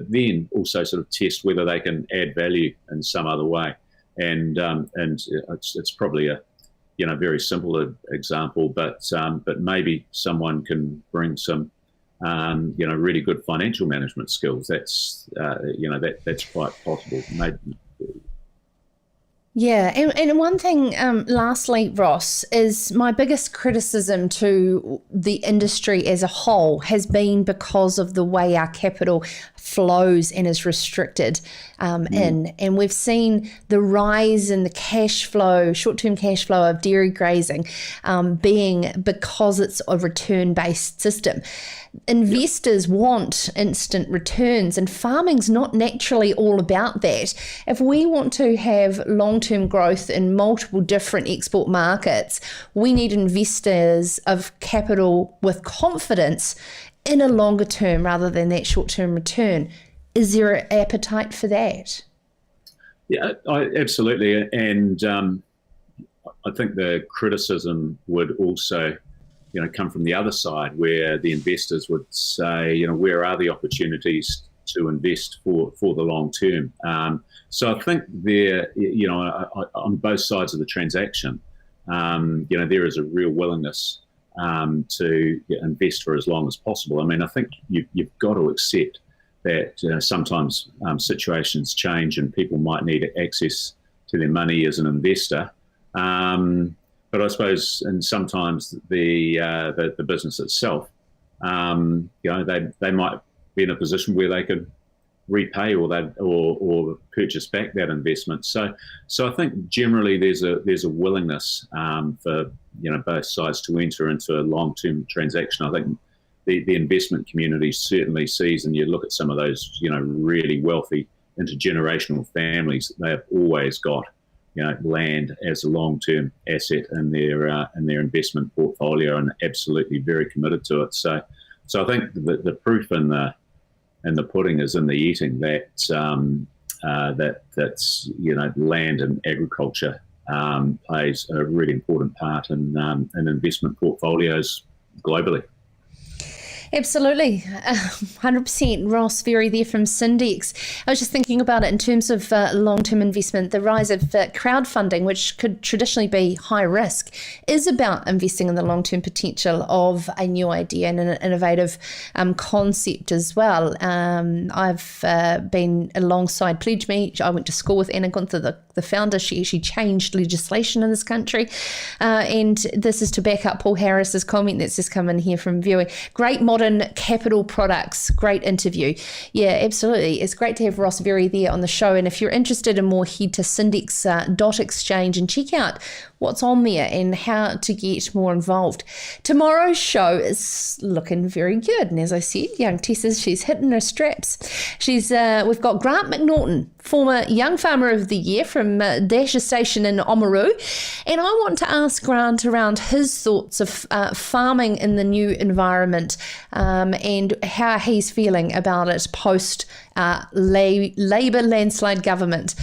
[SPEAKER 5] then also sort of test whether they can add value in some other way, and it's probably a very simple example, but maybe someone can bring some really good financial management skills. That's that's quite possible. Maybe.
[SPEAKER 2] Yeah, and one thing, lastly, Ross, is my biggest criticism to the industry as a whole has been because of the way our capital flows and is restricted and we've seen the rise in the cash flow, short-term cash flow of dairy grazing being because it's a return-based system. Investors want instant returns, and farming's not naturally all about that. If we want to have long-term growth in multiple different export markets, we need investors of capital with confidence in a longer term rather than that short-term return. Is there an appetite for that?
[SPEAKER 5] Yeah, absolutely. And I think the criticism would also come from the other side, where the investors would say, where are the opportunities to invest for the long term? So I think there, on both sides of the transaction, there is a real willingness to invest for as long as possible. I mean, I think you've got to accept that sometimes situations change and people might need access to their money as an investor. But I suppose, and sometimes the business itself, they might be in a position where they could repay or purchase back that investment. So I think generally there's a willingness for both sides to enter into a long-term transaction. I think the investment community certainly sees, and you look at some of those really wealthy intergenerational families, they have always got land as a long-term asset in their investment portfolio, and absolutely very committed to it. So I think the proof in the pudding is in the eating. That's land and agriculture plays a really important part in investment portfolios globally.
[SPEAKER 2] Absolutely, 100%. Ross Verry there from Syndex. I was just thinking about it in terms of long-term investment. The rise of crowdfunding, which could traditionally be high risk, is about investing in the long-term potential of a new idea and an innovative concept as well. I've been alongside Pledge Me. I went to school with Anna Gunther, the founder. She changed legislation in this country. And this is to back up Paul Harris's comment that's just come in here from viewing. Great modern capital products. Great interview. Yeah, absolutely. It's great to have Ross Verry there on the show. And if you're interested in more, head to syndex.exchange and check out what's on there and how to get more involved. Tomorrow's show is looking very good. And as I said, young Tessa, she's hitting her straps. We've got Grant McNaughton, former Young Farmer of the Year from Dasher Station in Oamaru. And I want to ask Grant around his thoughts of farming in the new environment and how he's feeling about it post Labour landslide government.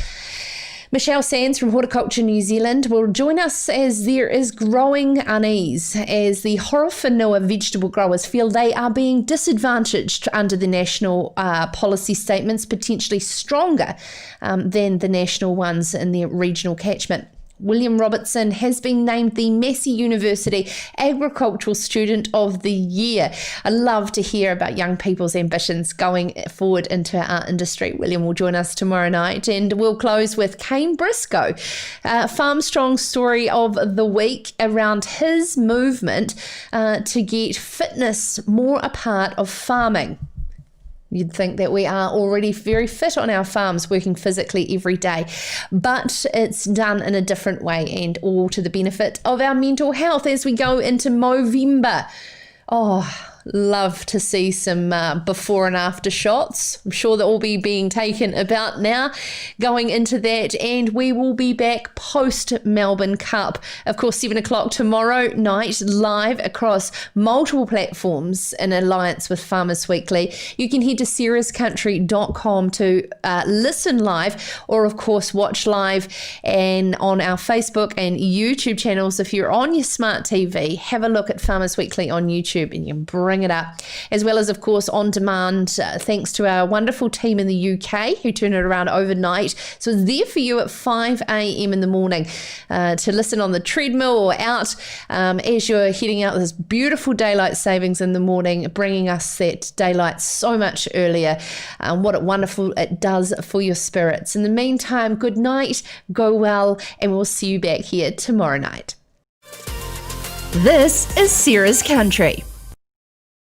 [SPEAKER 2] Michelle Sands from Horticulture New Zealand will join us as there is growing unease as the Horowhenua vegetable growers feel they are being disadvantaged under the national policy statements, potentially stronger than the national ones in their regional catchment. William Robertson has been named the Massey University Agricultural Student of the Year. I love to hear about young people's ambitions going forward into our industry. William will join us tomorrow night, and we'll close with Kane Briscoe, Farm Strong story of the week around his movement to get fitness more a part of farming. You'd think that we are already very fit on our farms, working physically every day, but it's done in a different way and all to the benefit of our mental health as we go into Movember. Oh, love to see some before and after shots. I'm sure that will be being taken about now going into that, and we will be back post Melbourne Cup. Of course, 7 o'clock tomorrow night, live across multiple platforms in alliance with Farmers Weekly. You can head to sarahscountry.com to listen live, or of course watch live and on our Facebook and YouTube channels. If you're on your smart TV, have a look at Farmers Weekly on YouTube and you bring it up, as well as, of course, on demand, thanks to our wonderful team in the UK who turn it around overnight. So it's there for you at 5 a.m. in the morning to listen on the treadmill or out as you're heading out. This beautiful daylight savings in the morning, bringing us that daylight so much earlier. What a wonderful it does for your spirits. In the meantime, good night, go well, and we'll see you back here tomorrow night.
[SPEAKER 3] This is Sarah's Country.